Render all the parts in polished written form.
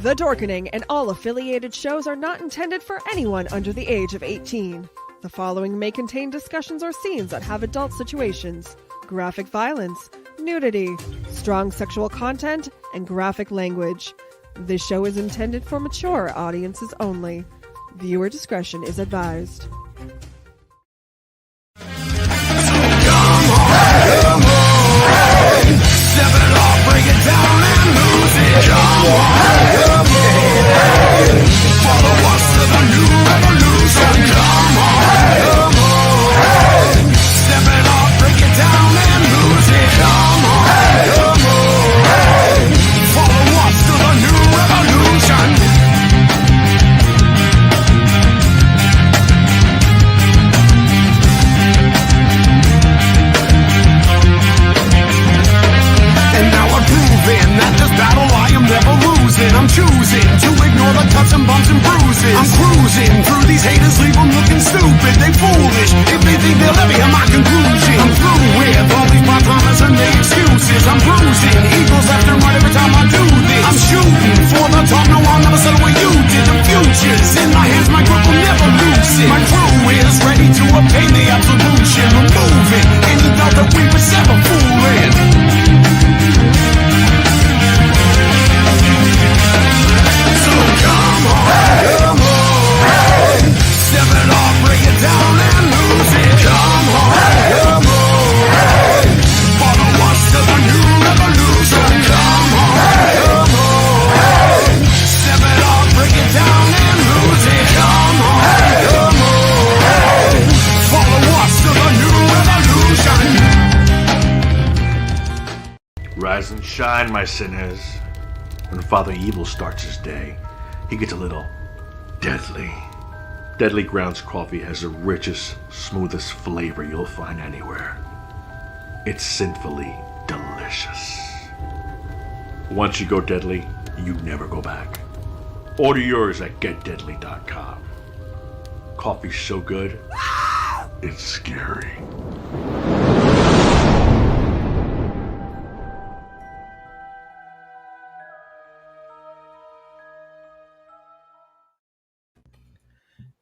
The Dorkening and all affiliated shows are not intended for anyone under the age of 18. The following may contain discussions or scenes that have adult situations, graphic violence, nudity, strong sexual content, and graphic language. This show is intended for mature audiences only. Viewer discretion is advised. Step it off, break it down and lose it. Come on, follow us to the new revolution. Come on, step it off, break it down and lose it. Come on, follow us to the new revolution. That this battle I am never losing. I'm choosing to ignore the cuts and bumps and bruises. I'm cruising through these haters, leave them looking stupid. They foolish if they think they'll ever hear my conclusion. I'm through with all these my-promise and their excuses. I'm bruising eagles left and right every time I do this. I'm shooting for the top, no I'll never settle where you did. The future's in my hands, my grip will never loosen. My crew is ready to obtain the absolution, removing any doubt that we was ever fooling. Come on, step it off, break it down and lose it. Come on, follow us to the new revolution. Come on, step it off, break it down and lose it. Come on, follow us to the new revolution. Rise and shine, my sinners. When Father Evil starts his day, he gets a little deadly. Deadly Grounds coffee has the richest, smoothest flavor you'll find anywhere. It's sinfully delicious. Once you go Deadly, you never go back. Order yours at getdeadly.com. Coffee's so good, it's scary.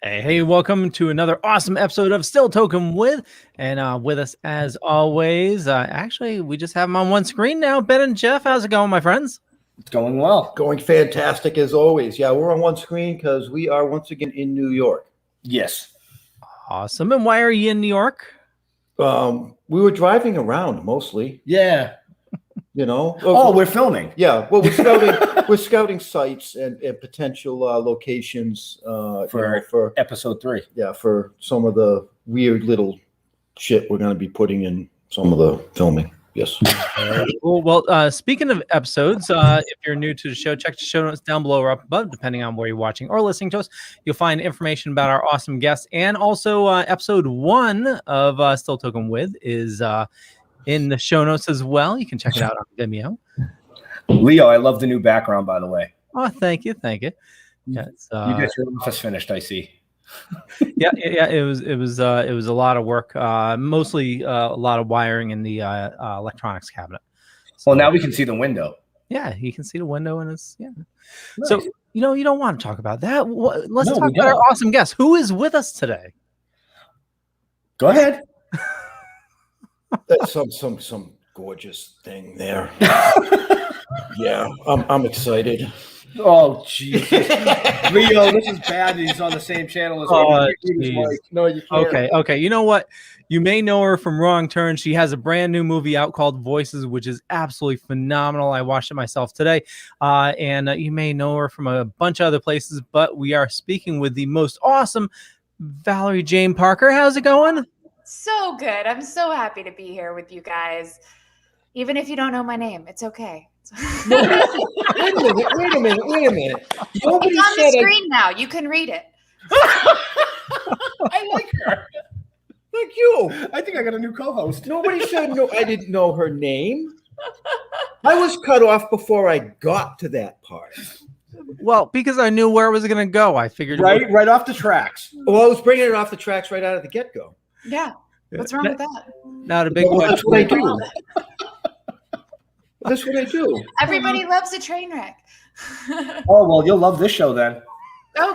Hey, welcome to another awesome episode of Still Toking with, and with us as always, actually, we just have them on one screen now. Ben and Jeff, how's it going, my friends? It's going well. Going fantastic as always. Yeah, we're on one screen because we are once again in New York. Yes. Awesome. And why are you in New York? We were driving around mostly, Yeah. you know. Oh, we're filming. Yeah, well, we're scouting sites and potential locations for episode 3. Yeah, for some of the weird little shit we're going to be putting in some of the filming. Yes. Well, speaking of episodes, if you're new to the show, check the show notes down below or up above, depending on where you're watching or listening to us. You'll find information about our awesome guests, and also episode 1 of Still Toking with is in the show notes as well. You can check it out on Vimeo. Leo, I love the new background, by the way. Oh, thank you. Yeah, it's, you got your office finished, I see. yeah. It was a lot of work. Mostly a lot of wiring in the electronics cabinet. So, Well, now we can see the window. yeah, you can see the window, and it's Nice. Nice. So you don't want to talk about that. Let's No, talk we about our don't. awesome guest. Who is with us today? Go ahead. That's some gorgeous thing there. Yeah, I'm excited. Oh, Jesus. Leo, this is bad that he's on the same channel as me. geez. No, you can't. Okay. You know what? You may know her from Wrong Turn. She has a brand new movie out called Voices, which is absolutely phenomenal. I watched it myself today. And you may know her from a bunch of other places, but we are speaking with the most awesome Valerie Jane Parker. How's it going? So good. I'm so happy to be here with you guys. Even if you don't know my name, it's okay. Wait a minute. Nobody It's on the said screen now. You can read it. I like her. Thank you. I think I got a new co-host. Nobody said no. I didn't know her name. I was cut off before I got to that part. Well, because I knew where it was going to go. I figured. Right off the tracks. Well, I was bringing it off the tracks right out of the get-go. Yeah. What's wrong with that? Now the big Well, that's what I question. do. That's what I do. Everybody loves a train wreck. Oh, well, you'll love this show then. Oh,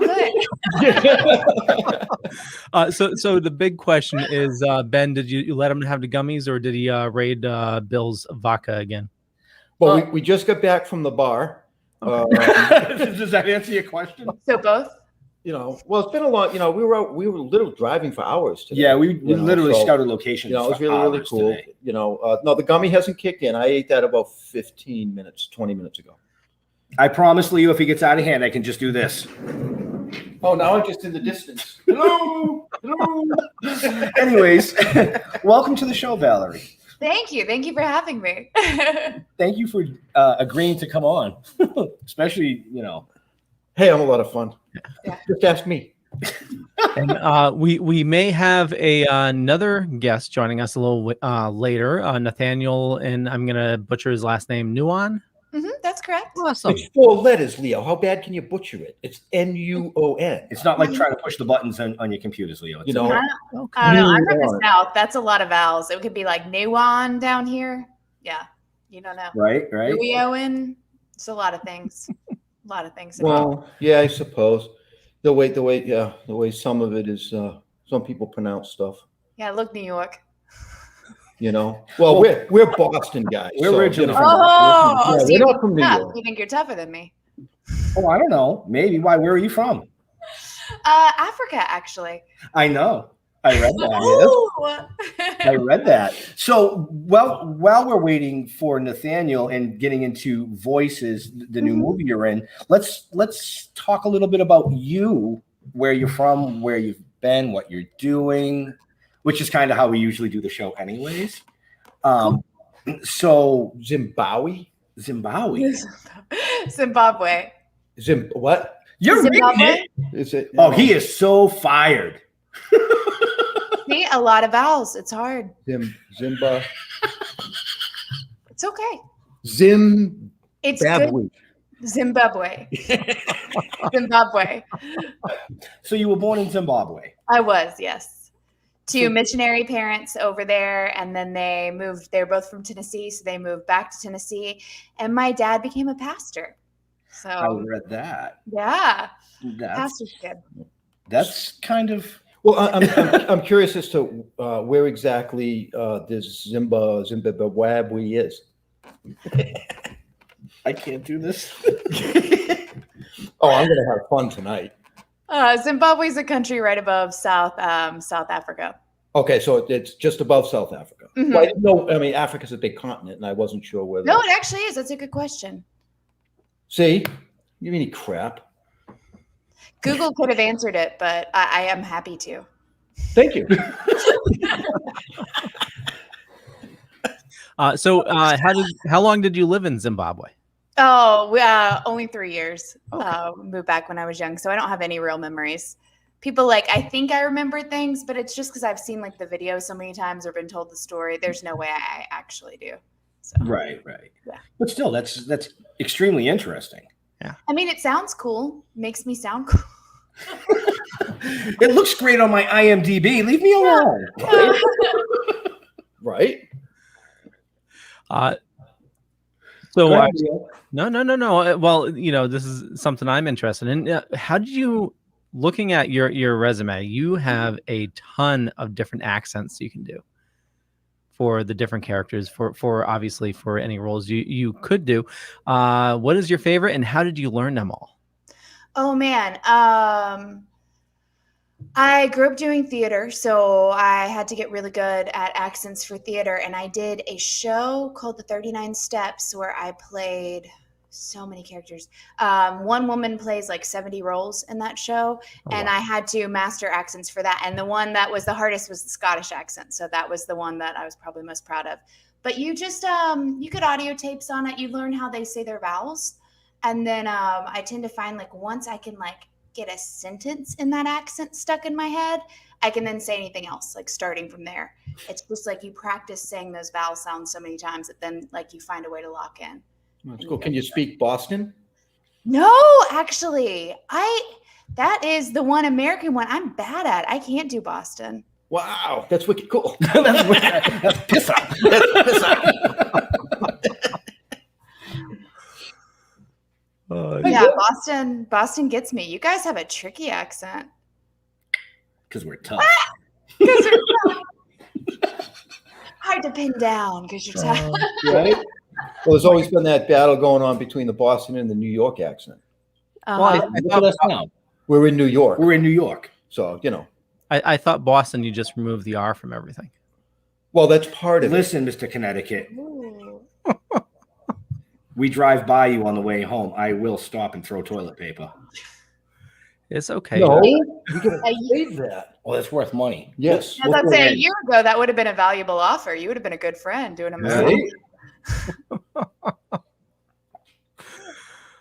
good. So the big question is, Ben, did you let him have the gummies, or did he raid Bill's vodka again? Well, we just got back from the bar. Does that answer your question? So both? Well, it's been a long. We were literally driving for hours today. Yeah, we literally so, scouted locations. It was for really hours cool. today. No, the gummy hasn't kicked in. I ate that about 20 minutes ago. I promise Leo, if he gets out of hand, I can just do this. Oh, now I'm just in the distance. Hello. Anyways, welcome to the show, Valerie. Thank you. Thank you for having me. Thank you for agreeing to come on, especially, Hey, I'm a lot of fun. Yeah. Just ask me. And we may have another guest joining us a little later, Nathaniel, and I'm gonna butcher his last name, Nuon. That's correct. Awesome. It's 4 letters, Leo. How bad can you butcher it? It's Nuon. it's not like trying to push the buttons on your computers, Leo. It's I don't know. I'm from the South. That's a lot of vowels. It could be like Nuon down here. Yeah. You don't know. right. Nuon. It's a lot of things. Well, yeah, I suppose the way some of it is. Some people pronounce stuff. Yeah, look, New York. Well, we're Boston guys. We're originally from- Oh, Yeah, so we're not from New tough. York. You think you're tougher than me? Oh, I don't know. Maybe. Why? Where are you from? Africa, actually. I know. I read that. Ooh. I read that. So, while we're waiting for Nathaniel and getting into Voices, the new movie you're in, let's talk a little bit about you, where you're from, where you've been, what you're doing, which is kind of how we usually do the show, anyways. So, Zimbabwe. Zimbabwe. What? You're reading it. Is it? Oh, he is so fired. See, a lot of vowels. It's hard. Zimba. It's okay. It's good. Zimbabwe. Zimbabwe. So you were born in Zimbabwe. I was, yes. To missionary parents over there, and then they moved. They're both from Tennessee, so they moved back to Tennessee. And my dad became a pastor. So I read that. Yeah, pastor's good. That's kind of. Well, I'm curious as to where exactly this Zimbabwe is. I can't do this. Oh, I'm gonna have fun tonight. Zimbabwe is a country right above South Africa. Okay, so it's just above South Africa. Mm-hmm. Well, I didn't know. I mean, Africa's a big continent, and I wasn't sure where. No, it actually is. That's a good question. See, you mean crap? Google could have answered it, but I am happy to. Thank you. So how long did you live in Zimbabwe? Oh, only 3 years. Okay. Moved back when I was young, so I don't have any real memories. People I think I remember things, but it's just because I've seen the video so many times or been told the story. There's no way I actually do. So. Right. Yeah. But still, that's extremely interesting. Yeah. I mean, it sounds cool. Makes me sound cool. It looks great on my IMDb. Leave me alone. Right. So no. Well, this is something I'm interested in. How did you, looking at your resume, you have a ton of different accents you can do for the different characters, for obviously for any roles you could do. What is your favorite, and how did you learn them all? Oh man. I grew up doing theater, so I had to get really good at accents for theater. And I did a show called The 39 Steps where I played so many characters. One woman plays 70 roles in that show. And I had to master accents for that. And the one that was the hardest was the Scottish accent. So that was the one that I was probably most proud of. But you just, you could audio tapes on it. You learn how they say their vowels. And then I tend to find once I can get a sentence in that accent stuck in my head, I can then say anything else, starting from there. It's just you practice saying those vowel sounds so many times that then you find a way to lock in. That's cool. Can you speak Boston? No, actually, that is the one American one I'm bad at. I can't do Boston. Wow, that's wicked cool. That's piss out. That's piss out. Yeah, Boston gets me. You guys have a tricky accent. Because we're tough. Because you're tough. Hard to pin down because you're tough. Right? Well, there's always been that battle going on between the Boston and the New York accent. Well, look at us now. We're in New York. We're in New York. So, I thought Boston, you just remove the R from everything. Well, that's part of it. Listen, Mr. Connecticut. We drive by you on the way home. I will stop and throw toilet paper. It's okay. No, you can save that. Well, it's worth money. Yes. As I'd say, a year ago, that would have been a valuable offer. You would have been a good friend doing a movie. Right?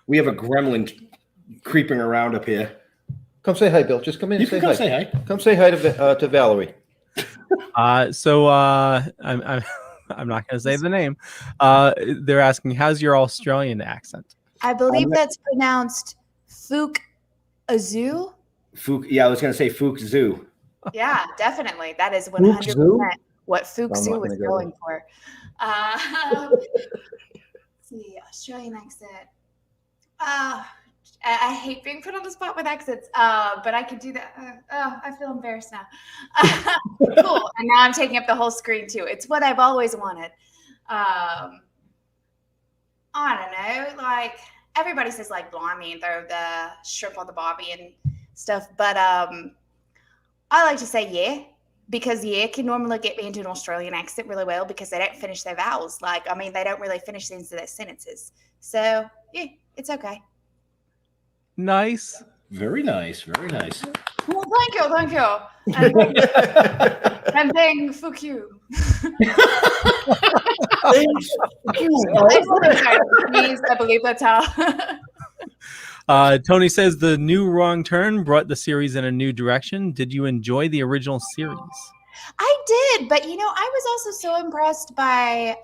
We have a gremlin creeping around up here. Come say hi, Bill. Just come in and say hi. Say hi. Come say hi to Valerie. I'm not going to say the name. They're asking, how's your Australian accent? I believe that's pronounced Fook Azoo. Yeah, I was going to say Fook Zoo. Yeah, definitely. That is 100% what Fook Zoo was going for. Let's see, Australian accent. I hate being put on the spot with accents, but I could do that. I feel embarrassed now. Cool. And now I'm taking up the whole screen too. It's what I've always wanted. I don't know. Everybody says blimey and throw the shrimp on the barbie and stuff, but I like to say yeah, because yeah can normally get me into an Australian accent really well because they don't finish their vowels. They don't really finish the ends of their sentences. So yeah, it's okay. Nice. Very nice. Very nice. Well, thank you. And then fuck you. I believe that's how. Tony says the new Wrong Turn brought the series in a new direction. Did you enjoy the original series? I did, but I was also so impressed by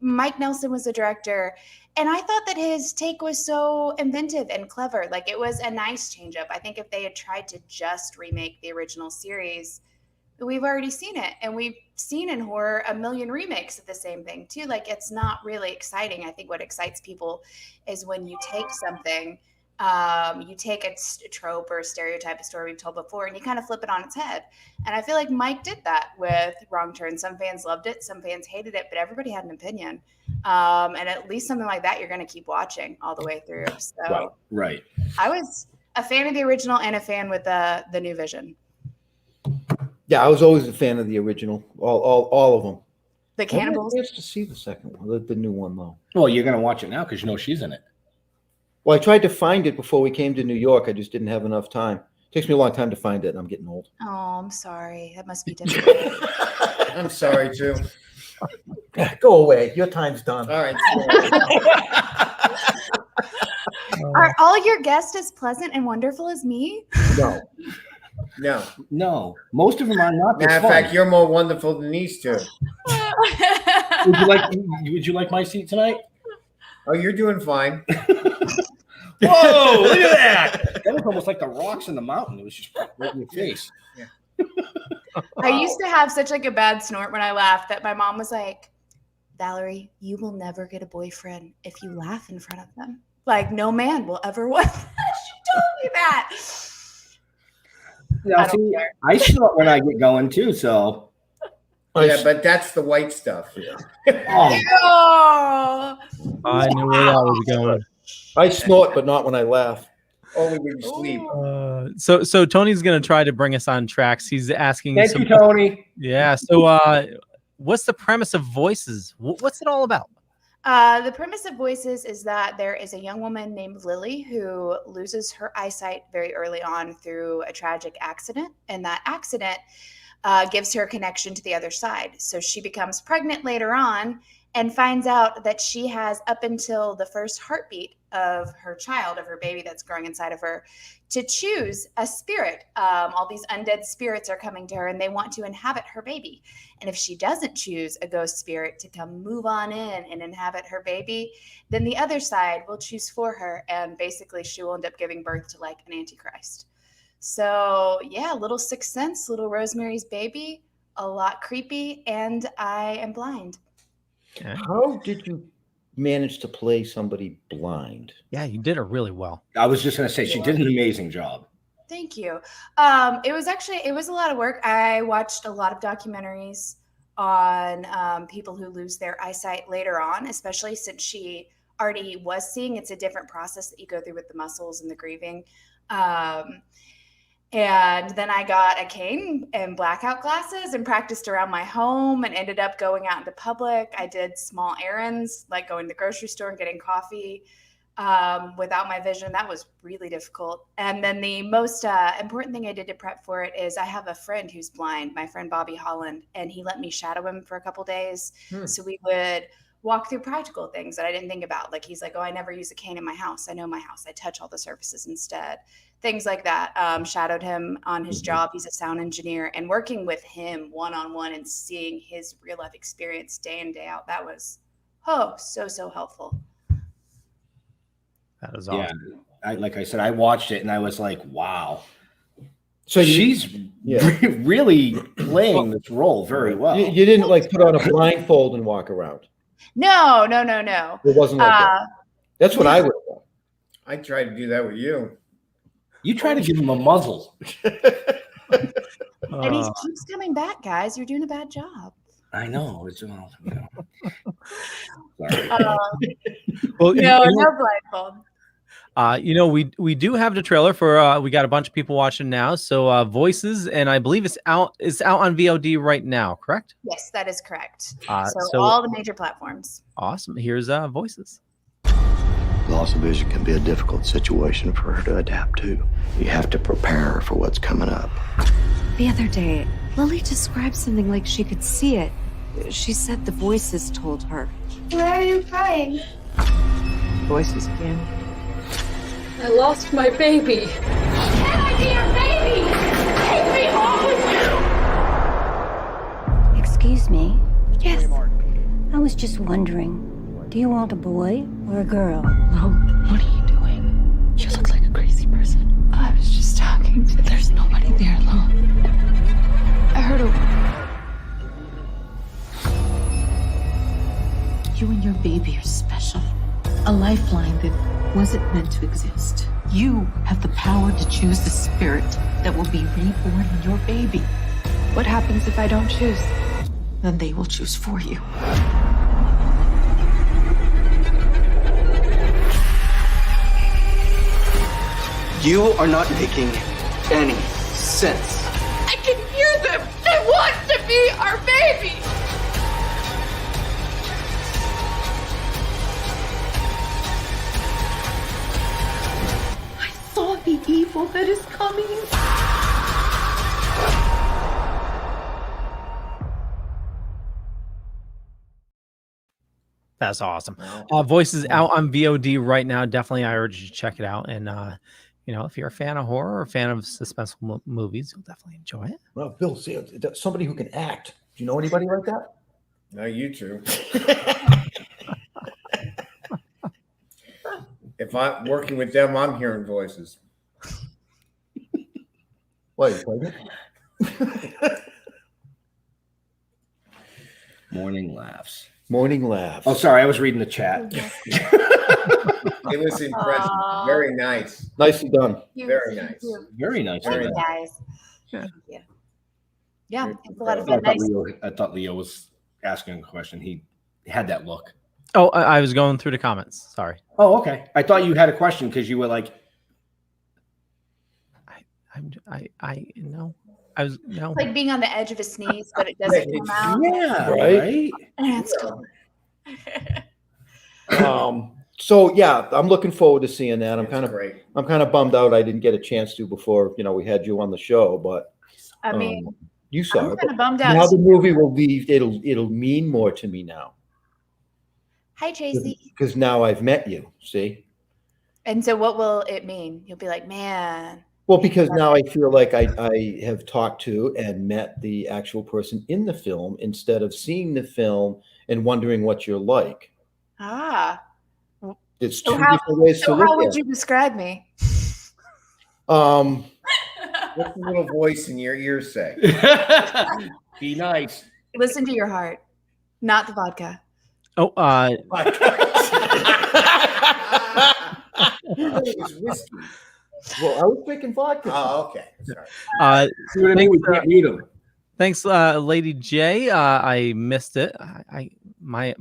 Mike Nelson was the director, and I thought that his take was so inventive and clever. Like, it was a nice change up. I think if they had tried to just remake the original series, we've already seen it, and we've seen in horror a million remakes of the same thing too. Like, it's not really exciting. I think what excites people is when you take something, you take a trope or a stereotype, a story we've told before, and you kind of flip it on its head. And I feel like Mike did that with Wrong Turn. Some fans loved it, some fans hated it, but everybody had an opinion. And at least something like that, you're going to keep watching all the way through. So Right. I was a fan of the original and a fan with the new vision. Yeah, I was always a fan of the original, all of them. The Cannibals. I didn't get to see the second one, the new one though. Well, you're going to watch it now because she's in it. Well, I tried to find it before we came to New York. I just didn't have enough time. It takes me a long time to find it, and I'm getting old. Oh, I'm sorry. That must be difficult. I'm sorry too. Go away. Your time's done. All right. Are all your guests as pleasant and wonderful as me? No. Most of them are not. Matter of fact, you're more wonderful than these two. Would you like my seat tonight? Oh, you're doing fine. Whoa! Look at that. That was almost like the rocks in the mountain. It was just right in your face. Yeah. I used to have such like a bad snort when I laughed that my mom was like, Valerie, you will never get a boyfriend if you laugh in front of them. Like, no man will ever want that. She told me that. Yeah, I snort when I get going too, so. Yeah, but that's the white stuff. Yeah. Oh. I knew where that was going. I snort, but not when I laugh. Only when you sleep. So Tony's going to try to bring us on tracks. He's asking. Thank you, Tony. Yeah. So what's the premise of Voices? What's it all about? The premise of Voices is that there is a young woman named Lilly who loses her eyesight very early on through a tragic accident. And that accident gives her a connection to the other side. So she becomes pregnant later on and finds out that she has, up until the first heartbeat of her child, of her baby that's growing inside of her, to choose a spirit. All these undead spirits are coming to her and they want to inhabit her baby. And if she doesn't choose a ghost spirit to come move on in and inhabit her baby, then the other side will choose for her. And basically she will end up giving birth to like an antichrist. So yeah, little Sixth Sense, little Rosemary's Baby, a lot creepy, and I am blind. Okay. How did you manage to play somebody blind? Yeah, you did it really well. I was just going to say, she did an amazing job. Thank you. It was a lot of work. I watched a lot of documentaries on people who lose their eyesight later on, especially since she already was seeing. It's a different process that you go through with the muscles and the grieving. And then I got a cane and blackout glasses and practiced around my home and ended up going out into public. I did small errands, like going to the grocery store and getting coffee without my vision. That was really difficult. And then the most important thing I did to prep for it is I have a friend who's blind, my friend Bobby Holland, and he let me shadow him for a couple days. So we would walk through practical things that I didn't think about. Like, he's like, oh, I never use a cane in my house. I know my house. I touch all the surfaces instead. Things like that. Shadowed him on his job. He's a sound engineer, and working with him one-on-one and seeing his real life experience day in, day out. That was, so helpful. That is awesome. Yeah. Like I said, I watched it and I was like, wow. So she's really playing this role very well. You didn't like put on a blindfold and walk around. No. It wasn't like that. That's what I would have done. I tried to do that with you. You try to give him a muzzle. And he keeps coming back, guys. You're doing a bad job. I know. It's sorry. Well, no blindfold. We do have the trailer for we got a bunch of people watching now. So Voices, and I believe it's out on VOD right now, correct? Yes, that is correct. So all the major platforms. Awesome. Here's Voices. Loss of vision can be a difficult situation for her to adapt to. You have to prepare her for what's coming up. The other day, Lilly described something like she could see it. She said the voices told her. Why are you crying? Voices again. I lost my baby. Can I be your baby? Take me home with you! Excuse me? Yes. I was just wondering, do you want a boy or a girl? Mom, what are you doing? You look like a crazy person. I was just talking to... There's nobody there alone. I heard a... You and your baby are special. A lifeline that wasn't meant to exist. You have the power to choose the spirit that will be reborn in your baby. What happens if I don't choose? Then they will choose for you. You are not making any sense. I can hear them! They want to be our baby! I saw the evil that is coming. That's awesome. Voices out on VOD right now. Definitely, I urge you to check it out. And if you're a fan of horror or a fan of suspenseful movies, you'll definitely enjoy it. Well, Bill, see, somebody who can act. Do you know anybody like that? No, you two. If I'm working with them, I'm hearing voices. What, you pregnant? Morning laughs. Morning laughs. Oh, sorry, I was reading the chat. It was impressive. Very nice. Nicely done. Very nice. Very nice. Very nice. Guys. Yeah. Yeah, it's a lot of fun. I thought Leo was asking a question. He had that look. Oh, I was going through the comments. Sorry. Oh, okay. I thought you had a question because you were like, It's like being on the edge of a sneeze, but it doesn't come out. Yeah, right. That's cool. So yeah, I'm looking forward to seeing that. I'm kind great. of bummed out I didn't get a chance to before we had you on the show, but I mean, you saw I'm it. kind of bummed out. Now the movie will be it'll mean more to me now. Hi, Tracy. Because now I've met you. See. And so, what will it mean? You'll be like, man. Well, because now I feel like I have talked to and met the actual person in the film instead of seeing the film and wondering what you're like. Ah. It's two different ways to look at it. How would you describe me? What's the little voice in your ear say? Be nice. Listen to your heart, not the vodka. Oh, It was whiskey. Well, I was drinking vodka. Oh, okay. Sorry. Thanks, Lady J. I missed it. My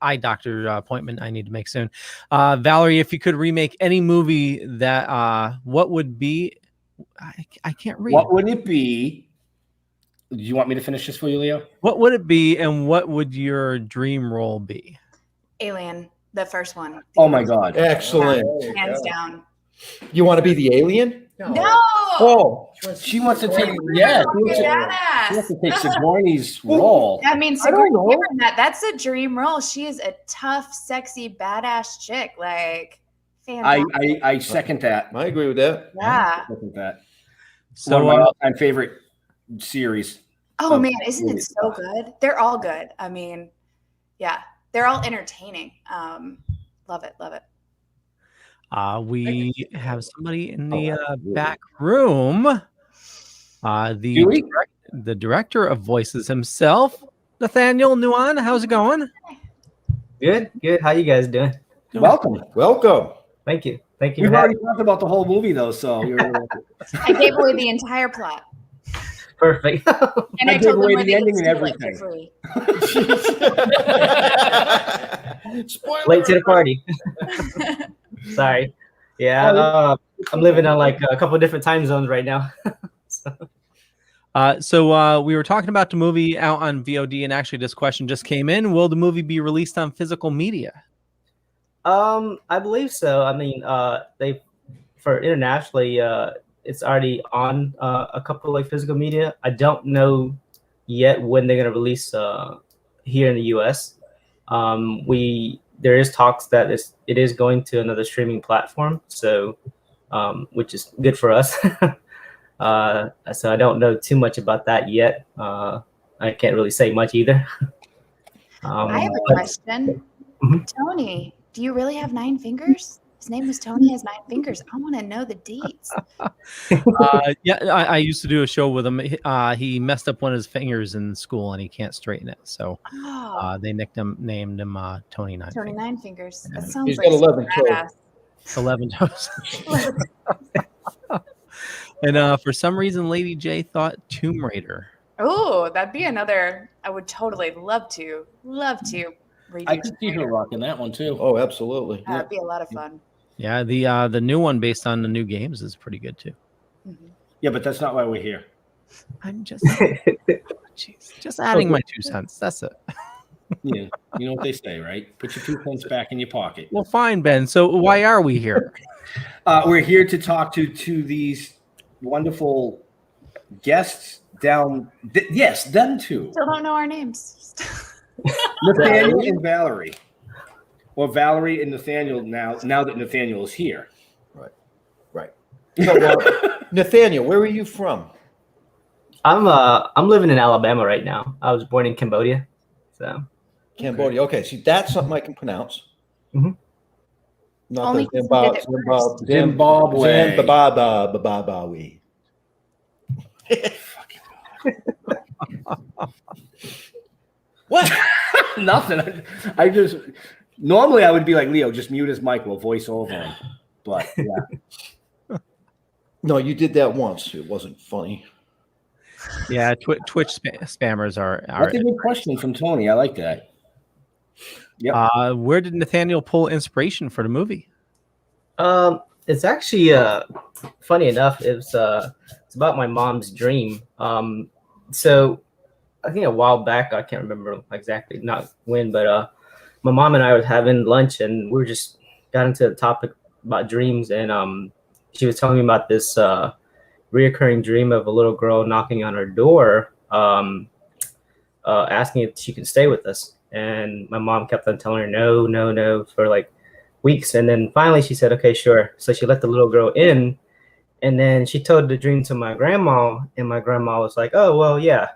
eye doctor appointment I need to make soon. Valerie, if you could remake any movie, that what would be? I can't read. What would it be? Do you want me to finish this for you, Leo? What would it be, and what would your dream role be? Alien, the first one. Oh my God! Excellent. Hands down. You want to be the alien? No. Oh, she wants to take. Yeah, she wants to take Sigourney's role. I mean, Sigourney Weaver, that's a dream role. She is a tough, sexy, badass chick. Like, fantastic. I second that. I agree with that. Yeah. I second that. So, one of my all-time favorite series. Oh man, isn't it so good? They're all good. I mean, yeah, they're all entertaining. Love it, love it. We have somebody in the back room. The director of voices himself, Nathaniel Nuon. How's it going? Good. How you guys doing? Welcome. Thank you. We've already talked about the whole movie though, so I gave away the entire plot. Perfect. And I told them where the ending and everything. Late to the party. Sorry. Yeah, I'm living on like a couple of different time zones right now. So we were talking about the movie out on VOD, and actually this question just came in. Will the movie be released on physical media? I believe so. I mean, for internationally, it's already on a couple like physical media. I don't know yet when they're gonna release here in the US. We there is talks that it is going to another streaming platform, so which is good for us. So I don't know too much about that yet. I can't really say much either. I have a question. Tony, do you really have 9 fingers? His name was Tony has 9 fingers. I want to know the deets. Yeah, I used to do a show with him. He messed up one of his fingers in school and he can't straighten it. So they named him Tony Nine. Tony Fingers. 9 fingers. That sounds He's like got 11 toes. badass. 11 toes. And for some reason, Lady J thought Tomb Raider. Oh, that'd be another. I would totally love to read. I could see her rocking that one too. Oh, absolutely. That'd be a lot of fun. Yeah, the new one based on the new games is pretty good too. Yeah, but that's not why we're here. I'm just, just adding my 2 cents. That's it. Yeah, you know what they say, right? Put your 2 cents back in your pocket. Well, fine, Ben. So why are we here? We're here to talk to these wonderful guests down. Yes, them too. Still don't know our names. Nathaniel and Valerie, or Valerie and Nathaniel. Now that Nathaniel is here, Right. So, Nathaniel, where are you from? I'm living in Alabama right now. I was born in Cambodia, so. Cambodia. Okay, see, that's something I can pronounce. Mhm. Not Only the 'cause you did it first. Zimbabwe. Zimbabwe. What? Nothing. I just normally I would be like Leo, just mute his mic. We'll voice over him. But yeah, No, you did that once. It wasn't funny. Yeah, Twitch spammers are. that's a good question from Tony. I like that. Yeah. Where did Nathaniel pull inspiration for the movie? It's actually funny enough. It's about my mom's dream. So I think a while back, I can't remember exactly, not when, but my mom and I was having lunch and we were just got into the topic about dreams, and she was telling me about this reoccurring dream of a little girl knocking on her door, asking if she could stay with us. And my mom kept on telling her no for like weeks, and then finally she said, okay, sure. So she let the little girl in, and then she told the dream to my grandma, and my grandma was like, oh well, yeah,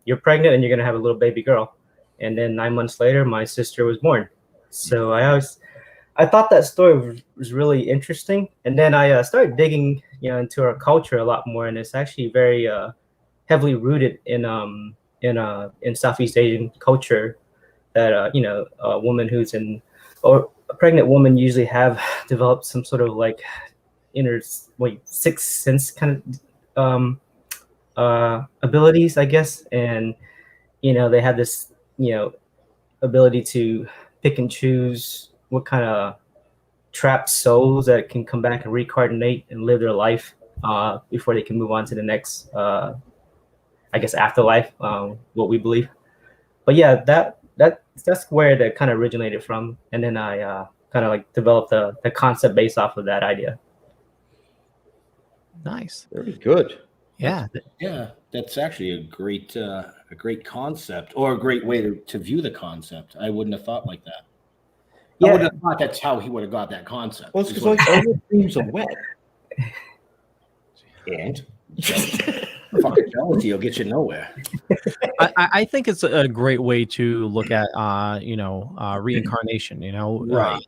you're pregnant and you're gonna have a little baby girl. And then 9 months later my sister was born. So I thought that story was really interesting, and then I started digging into our culture a lot more, and it's actually very heavily rooted in Southeast Asian culture, that a woman who's or a pregnant woman usually have developed some sort of like inner sixth sense kind of abilities, I guess, and they have this ability to pick and choose what kind of trapped souls that can come back and reincarnate and live their life before they can move on to the next I guess afterlife, what we believe. But yeah, that's where that kind of originated from, and then I kind of like developed the concept based off of that idea. Nice. Very good. Yeah. Yeah, that's actually a great concept, or a great way to view the concept. I wouldn't have thought like that. I Yeah. wouldn't have thought that's how he would have got that concept. Well, it's because like all your dreams are wet. And fucking jealousy will get you nowhere. I think it's a great way to look at reincarnation. Right.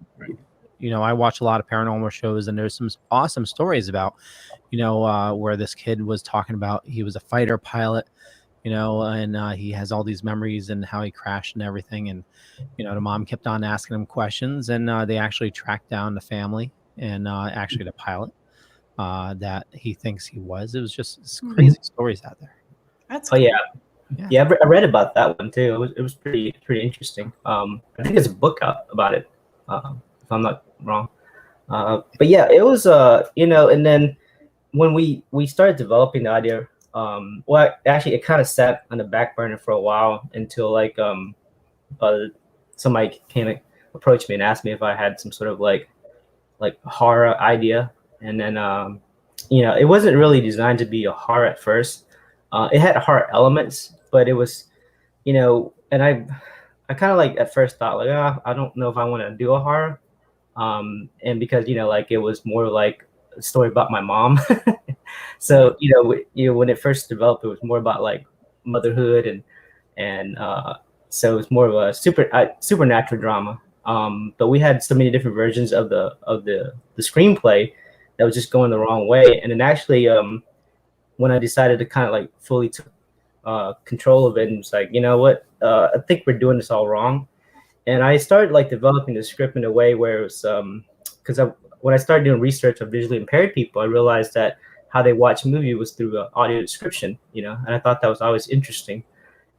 I watch a lot of paranormal shows, and there's some awesome stories about where this kid was talking about he was a fighter pilot, and he has all these memories and how he crashed and everything, and the mom kept on asking him questions, and they actually tracked down the family and actually the pilot that he thinks he was. It was just crazy stories out there. That's Oh yeah. I read about that one too. It was pretty interesting. I think there's a book out about it, if I'm not wrong. But yeah, it was and then when we started developing the idea, well, actually it kind of sat on the back burner for a while until like somebody approached me and asked me if I had some sort of like horror idea, and then it wasn't really designed to be a horror at first. It had horror elements, but it was and I kind of like at first thought like, I don't know if I want to do a horror, and because like it was more like a story about my mom. So when it first developed, it was more about like motherhood and so it's more of a supernatural drama. But we had so many different versions of the screenplay that was just going the wrong way. And then actually, when I decided to kind of like fully took control of it, and it's like, you know what, I think we're doing this all wrong. And I started like developing the script in a way where it was because when I started doing research of visually impaired people, I realized that how they watch a movie was through audio description, and I thought that was always interesting.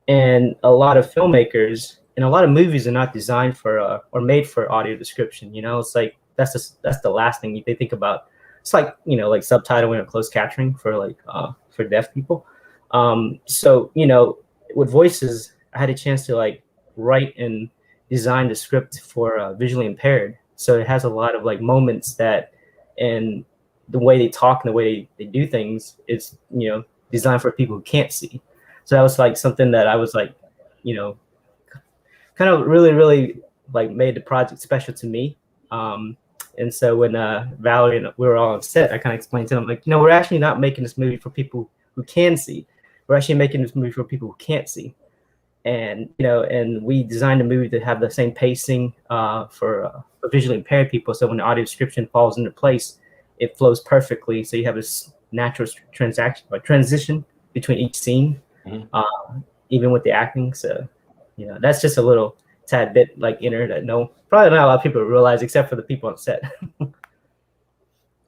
And a lot of filmmakers and a lot of movies are not designed for or made for audio description. It's like that's the last thing they think about. It's like like subtitling or closed captioning for deaf people. So with voices, I had a chance to like write and design the script for visually impaired. So it has a lot of like moments that, and the way they talk and the way they do things is designed for people who can't see. So that was like something that I was like, kind of really like made the project special to me. And so when Valerie and we were all on set, I kind of explained to them like, we're actually not making this movie for people who can see. We're actually making this movie for people who can't see. And and we designed a movie to have the same pacing for visually impaired people. So when the audio description falls into place, it flows perfectly. So you have this natural transition between each scene. Even with the acting. So that's just a little tad bit like inner that probably not a lot of people realize except for the people on set.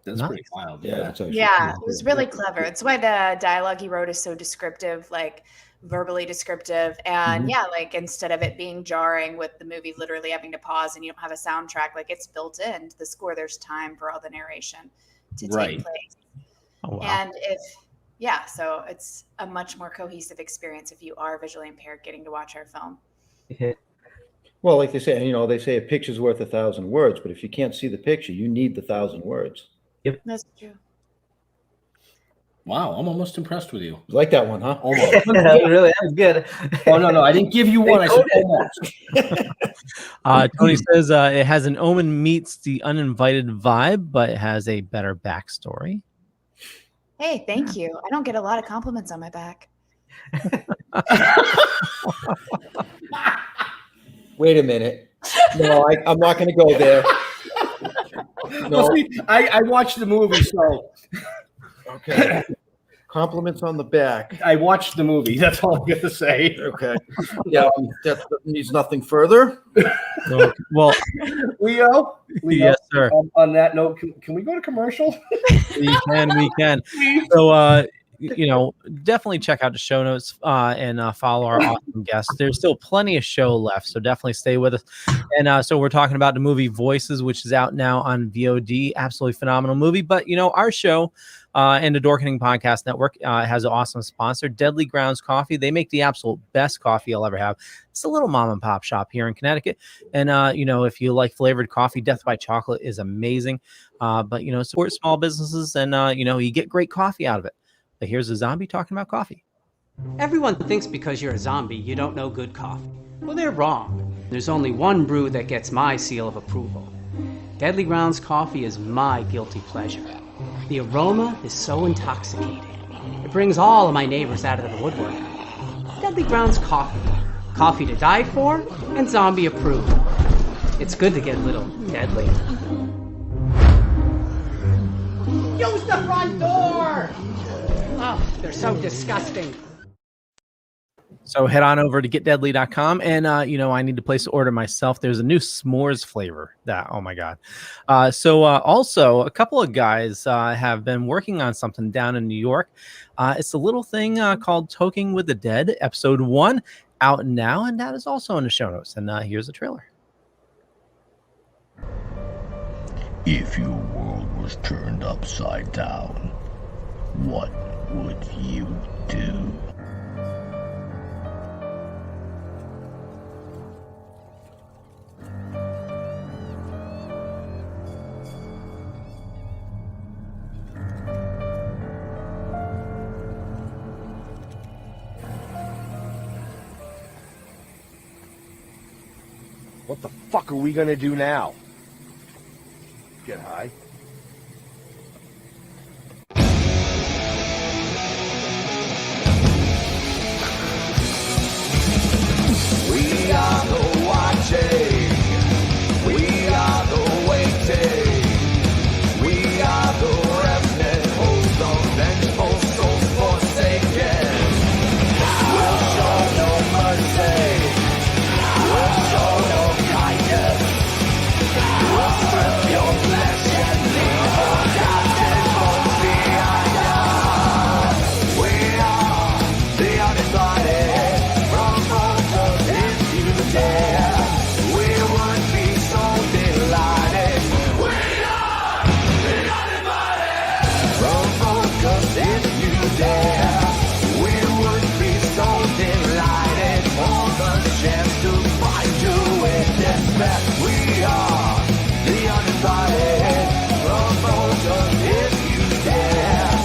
That's pretty wild. Yeah, it was really clever. It's why the dialogue he wrote is so descriptive, like verbally descriptive. And like instead of it being jarring with the movie literally having to pause and you don't have a soundtrack, like it's built into the score. There's time for all the narration to take place. Oh, wow. And so it's a much more cohesive experience if you are visually impaired getting to watch our film. Well, like they say, they say a picture's worth 1,000 words, but if you can't see the picture, you need the 1,000 words. Yep. That's true. Wow, I'm almost impressed with you. Like that one, huh? Almost. Really, that was good. Oh, no, I didn't give you one. I said almost. Tony says it has an Omen meets the Uninvited vibe, but it has a better backstory. Hey, thank you. I don't get a lot of compliments on my back. Wait a minute. No, I'm not going to go there. No. Well, see, I watched the movie, so. Okay. Compliments on the back. I watched the movie. That's all I'm going to say. Okay. Yeah, that needs nothing further. Well, Leo? Yes, sir. On that note, can we go to commercial? We can. So, definitely check out the show notes and follow our awesome guests. There's still plenty of show left, so definitely stay with us. And so we're talking about the movie Voices, which is out now on VOD. Absolutely phenomenal movie. But, our show and the Dorkening Podcast Network has an awesome sponsor, Deadly Grounds Coffee. They make the absolute best coffee you'll ever have. It's a little mom and pop shop here in Connecticut. And, if you like flavored coffee, Death by Chocolate is amazing. But, support small businesses and, you get great coffee out of it. But here's a zombie talking about coffee. Everyone thinks because you're a zombie, you don't know good coffee. Well, they're wrong. There's only one brew that gets my seal of approval. Deadly Grounds Coffee is my guilty pleasure. The aroma is so intoxicating. It brings all of my neighbors out of the woodwork. Deadly Grounds Coffee. Coffee to die for and zombie approved. It's good to get a little deadly. Use the front door! Oh, they're so disgusting. So head on over to getdeadly.com and, I need to place an order myself. There's a new s'mores flavor that, oh my God. Also a couple of guys have been working on something down in New York. It's a little thing called Toking with the Dead, episode 1, out now. And that is also in the show notes. And here's the trailer. If your world was turned upside down, what would you do? What the fuck are we gonna do now? Get high. We are the watching. We are the waiting. We are the remnant. Hold on, vengeful souls forsaken. We'll show no mercy. We'll show no kindness. We'll strip your flesh and leave forgotten bones behind us. We are the uninvited. From focus, if you dare, we would be so delighted. We are the uninvited. From focus, if you dare, we would be so delighted for the chance to find you in despair. We are the uninvited. From focus, if you dare,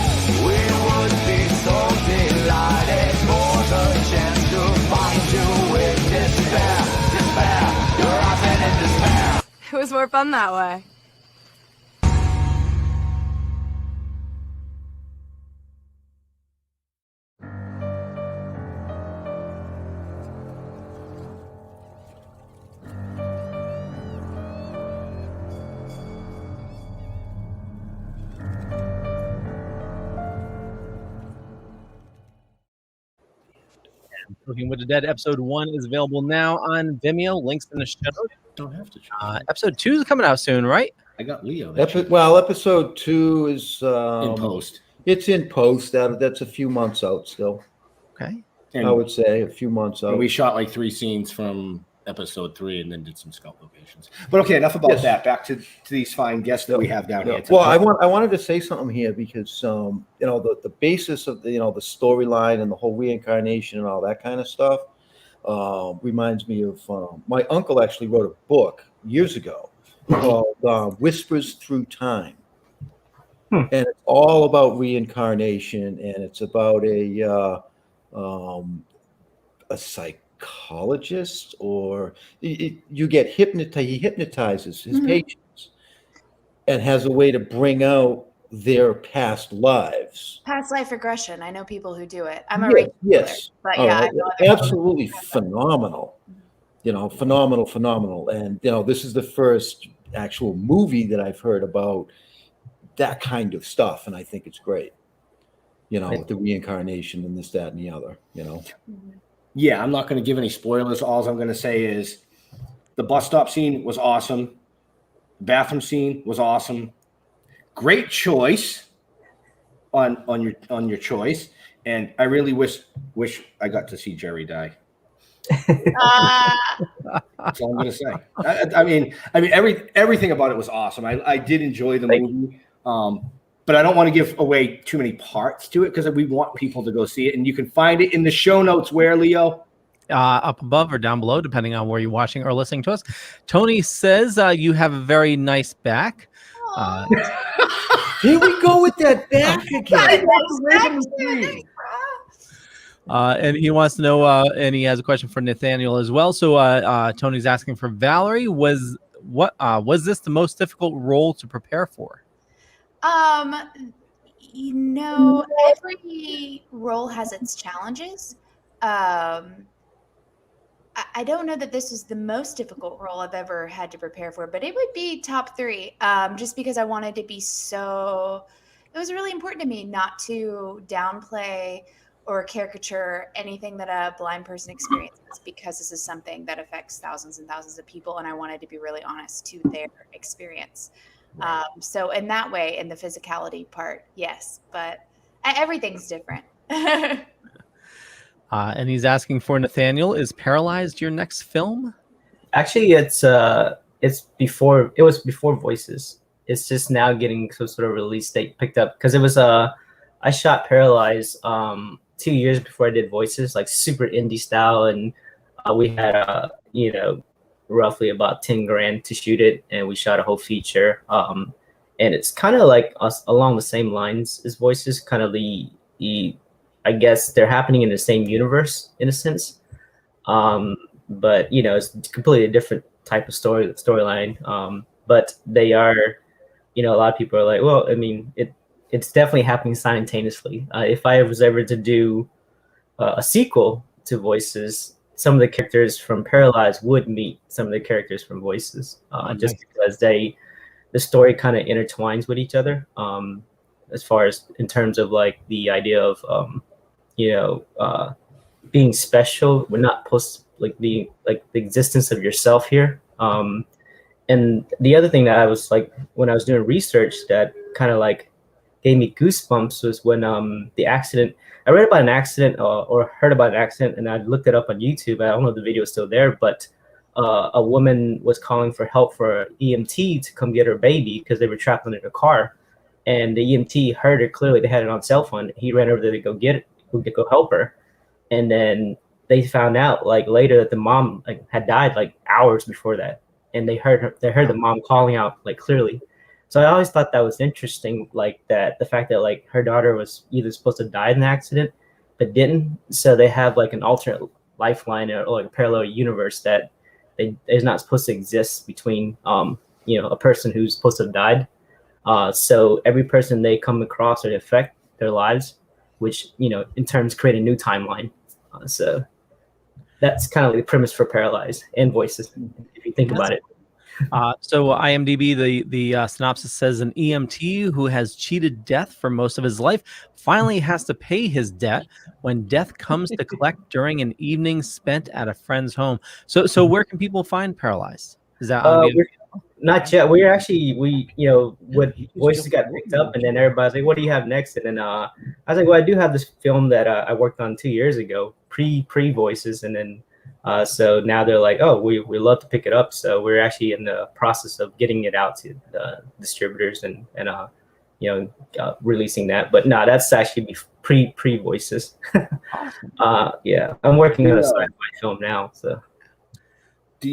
we would be so delighted for the chance to find you in despair. Despair, you're often in despair. It was more fun that way. Toking with the Dead episode 1 is available now on Vimeo. Links in the show notes. Don't have to. Episode 2 is coming out soon, right? I got Leo. Episode 2 is in post. It's in post. That's a few months out still. Okay. And I would say a few months out. we shot like 3 scenes from episode 3 and then did some scout locations. But okay, enough about that. Back to these fine guests that we have down here. Well, I wanted to say something here because the basis of the storyline and the whole reincarnation and all that kind of stuff reminds me of my uncle actually wrote a book years ago called Whispers Through Time. And it's all about reincarnation, and it's about a psychologist, or you get hypnotized. He hypnotizes his patients and has a way to bring out their past lives. Past life regression. I know people who do it. I'm a regular, but Oh, yeah, I know other absolutely phenomenal. Phenomenal. And this is the first actual movie that I've heard about that kind of stuff, and I think it's great. The reincarnation and this, that, and the other. Yeah, I'm not going to give any spoilers. All I'm going to say is the bus stop scene was awesome. The bathroom scene was awesome. Great choice on your choice, and I really wish I got to see Jerry die. That's all I'm going to say. I mean, everything about it was awesome. I did enjoy the movie, but I don't want to give away too many parts to it because we want people to go see it, and you can find it in the show notes. Where, Leo? Up above or down below, depending on where you're watching or listening to us. Tony says you have a very nice back. Here we go with that back again. And he wants to know, and he has a question for Nathaniel as well. So Tony's asking for Valerie. Was this the most difficult role to prepare for? Every role has its challenges. I don't know that this was the most difficult role I've ever had to prepare for, but it would be top 3, just because I wanted to be it was really important to me not to downplay or caricature anything that a blind person experiences, because this is something that affects thousands and thousands of people, and I wanted to be really honest to their experience. So in that way, in the physicality part, yes, but everything's different. And he's asking for Nathaniel, is Paralyzed your next film? Actually, it was before Voices. It's just now getting some sort of release date picked up, because it was I shot Paralyzed 2 years before I did Voices, like super indie style, and we had roughly about 10 grand to shoot it, and we shot a whole feature. And it's kind of like us along the same lines as Voices, kind of the I guess they're happening in the same universe in a sense. But it's completely different type of storyline. But they are, a lot of people are like, well, I mean, it's definitely happening simultaneously. If I was ever to do a sequel to Voices, some of the characters from Paralyzed would meet some of the characters from Voices, just because the story kind of intertwines with each other. As far as in terms of like the idea of being special, we're not being like the existence of yourself here. And the other thing that I was like, when I was doing research that kind of like gave me goosebumps was when the accident, I read about an accident or heard about an accident, and I looked it up on YouTube. I don't know if the video is still there, but a woman was calling for help for EMT to come get her baby because they were trapped under the car. And the EMT heard her clearly. They had it on cell phone. He ran over there to go help her. And then they found out like later that the mom like had died like hours before that. And they heard the mom calling out like clearly. So I always thought that was interesting, like that the fact that like her daughter was either supposed to die in the accident but didn't. So they have like an alternate lifeline or like a parallel universe that is not supposed to exist between a person who's supposed to have died. So every person they come across or affect their lives, which in terms create a new timeline. So that's kind of the premise for Paralyzed and Voices, if you think about it. So IMDb, the synopsis says an EMT who has cheated death for most of his life finally has to pay his debt when death comes to collect during an evening spent at a friend's home. So where can people find Paralyzed? Is that not yet? When Voices got picked up, and then everybody's like, "What do you have next?" And then I was like, "Well, I do have this film that I worked on 2 years ago, pre Voices," and then. So now they're like, oh, we love to pick it up. So we're actually in the process of getting it out to the distributors and releasing that. But no, that's actually pre Voices. Yeah, I'm working on a sci-fi film now. So do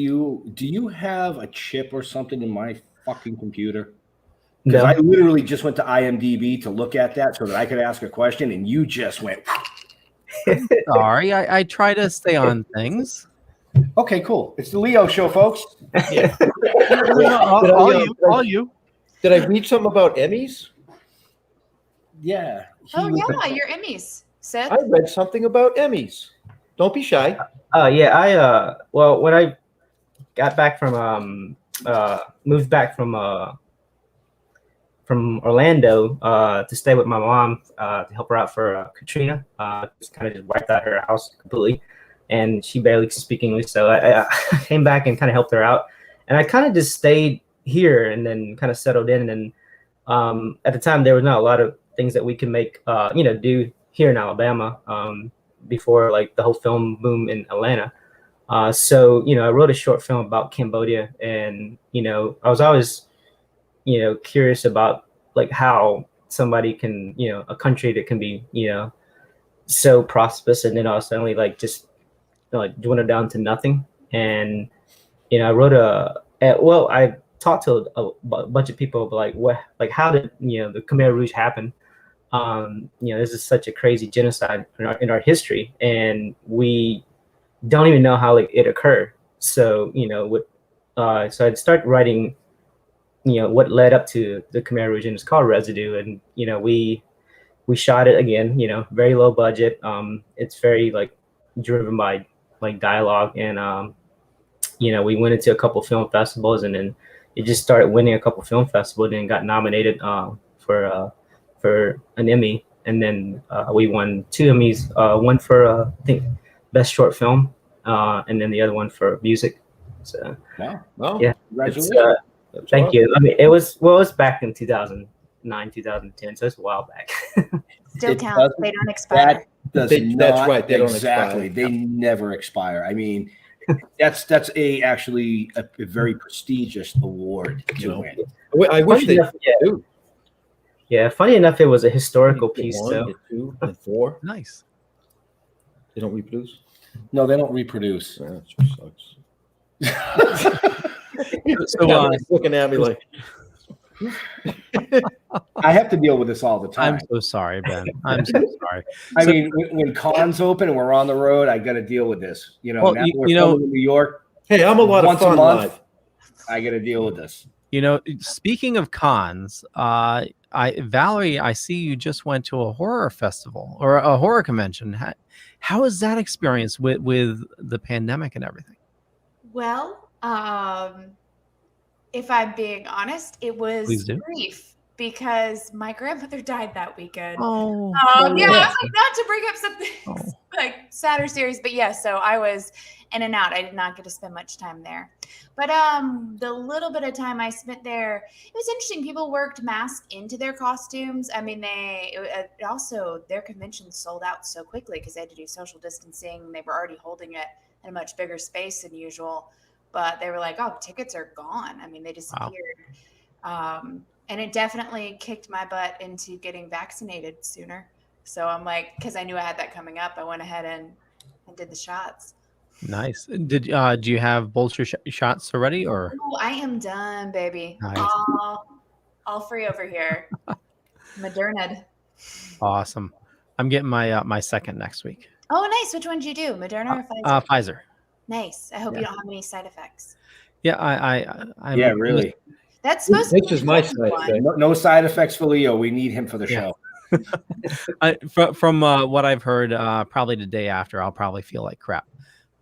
you have a chip or something in my fucking computer? Because I literally just went to IMDb to look at that so that I could ask a question, and you just went. Sorry, I try to stay on things. Okay, cool. It's the Leo Show, folks. Yeah. all you. Did I read something about Emmys? Yeah. Oh yeah, your Emmys, Seth. I read something about Emmys. Don't be shy. Yeah, well, when I got back from moved back from Orlando to stay with my mom to help her out for Katrina. Just kind of just wiped out her house completely, and she barely could speak English. So I came back and kind of helped her out, and I kind of just stayed here and then kind of settled in. And then at the time, there was not a lot of things that we could make, do here in Alabama before like the whole film boom in Atlanta. So I wrote a short film about Cambodia, and I was always curious about like how somebody can, a country that can be, so prosperous and then all suddenly like just dwindle down to nothing. And, I wrote I talked to a bunch of people like how did, the Khmer Rouge happen? This is such a crazy genocide in our history, and we don't even know how it occurred. So, so I'd start writing what led up to the Khmer Rouge, and it's called Residue. And we shot it again, very low budget. It's very like driven by like dialogue, and we went into a couple film festivals, and then it just started winning a couple film festivals, and got nominated for an Emmy, and then we won 2 Emmys, one for I think best short film, and then the other one for music. So yeah, congratulations. Thank you. I mean, it was back in 2009, 2010, so it's a while back. Still count. They don't expire. That's right. They don't expire. They never expire. I mean, that's actually a very prestigious award to win. I wish they do. Yeah, funny enough, it was a historical piece. 1, 2, and 4. Nice. They don't reproduce. No, they don't reproduce. That sucks. So looking at me like I have to deal with this all the time. I'm so sorry, Ben. I'm so sorry. I mean, when cons open and we're on the road, I got to deal with this. Now we're filming in New York. Hey, I'm a lot once of fun a month, live. I got to deal with this. You know, speaking of cons, Valerie, I see you just went to a horror festival or a horror convention. How was that experience with the pandemic and everything? Well, if I'm being honest, it was Please do. grief because my grandmother died that weekend. Oh, Yeah, I was like, not to bring up something like sad or serious, but yeah, so I was in and out. I did not get to spend much time there. But the little bit of time I spent there, it was interesting. People worked masked into their costumes. I mean, also their convention sold out so quickly because they had to do social distancing. They were already holding it in a much bigger space than usual. But they were like, oh, tickets are gone. I mean, they disappeared. Wow. And it definitely kicked my butt into getting vaccinated sooner. So I'm like, because I knew I had that coming up, I went ahead and did the shots. Nice. Do you have both your shots already, or? Oh, I am done, baby. Nice. All free over here. Moderna. Awesome. I'm getting my my second next week. Oh, nice. Which one did you do, Moderna or Pfizer? Pfizer. Nice. I hope you don't have any side effects. Yeah, I'm yeah, really. That's supposed to be is my side effect. No side effects for Leo. We need him for the show. From what I've heard, probably the day after, I'll probably feel like crap.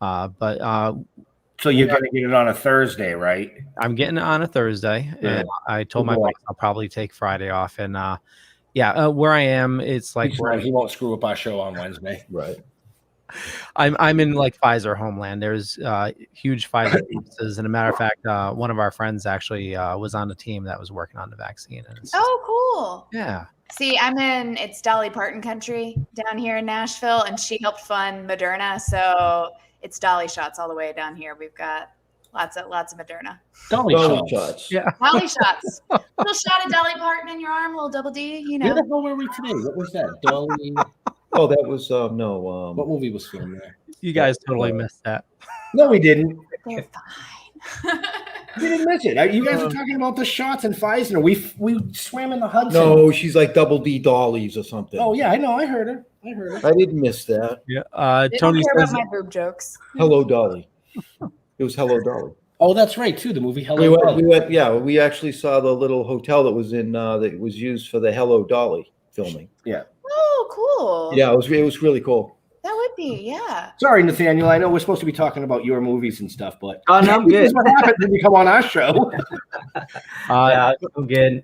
So you're going to get it on a Thursday, right? I'm getting it on a Thursday. Yeah. And I told my wife I'll probably take Friday off. And where I am, it's like he won't screw up our show on Wednesday. Right. I'm in like Pfizer homeland. There's huge Pfizer offices, and a matter of fact, one of our friends actually was on the team that was working on the vaccine. And cool. Yeah. See, it's Dolly Parton country down here in Nashville, and she helped fund Moderna, so it's Dolly shots all the way down here. We've got lots of Moderna. Dolly shots. Yeah. Dolly shots. Little shot of Dolly Parton in your arm, little double D. You know. Where the hell were we today? What was that? Dolly. Oh, that was no. What movie was filmed there? You guys totally missed that. No, we didn't. They're fine. We didn't miss it. You guys are talking about the shots and Pfizer. We swam in the Hudson. No, she's like double D Dollies or something. Oh yeah, I know. I heard her. I didn't miss that. Yeah. They Tony don't care says about my boob jokes. Hello, Dolly. It was Hello, Dolly. Oh, that's right too. The movie Hello Dolly. We went. Yeah, we actually saw the little hotel that was in that was used for the Hello Dolly filming. Yeah. Oh, cool. Yeah, it was really cool. That would be, yeah. Sorry, Nathaniel. I know we're supposed to be talking about your movies and stuff, but no, I'm good. This is what happens when you come on our show. Yeah, I'm good.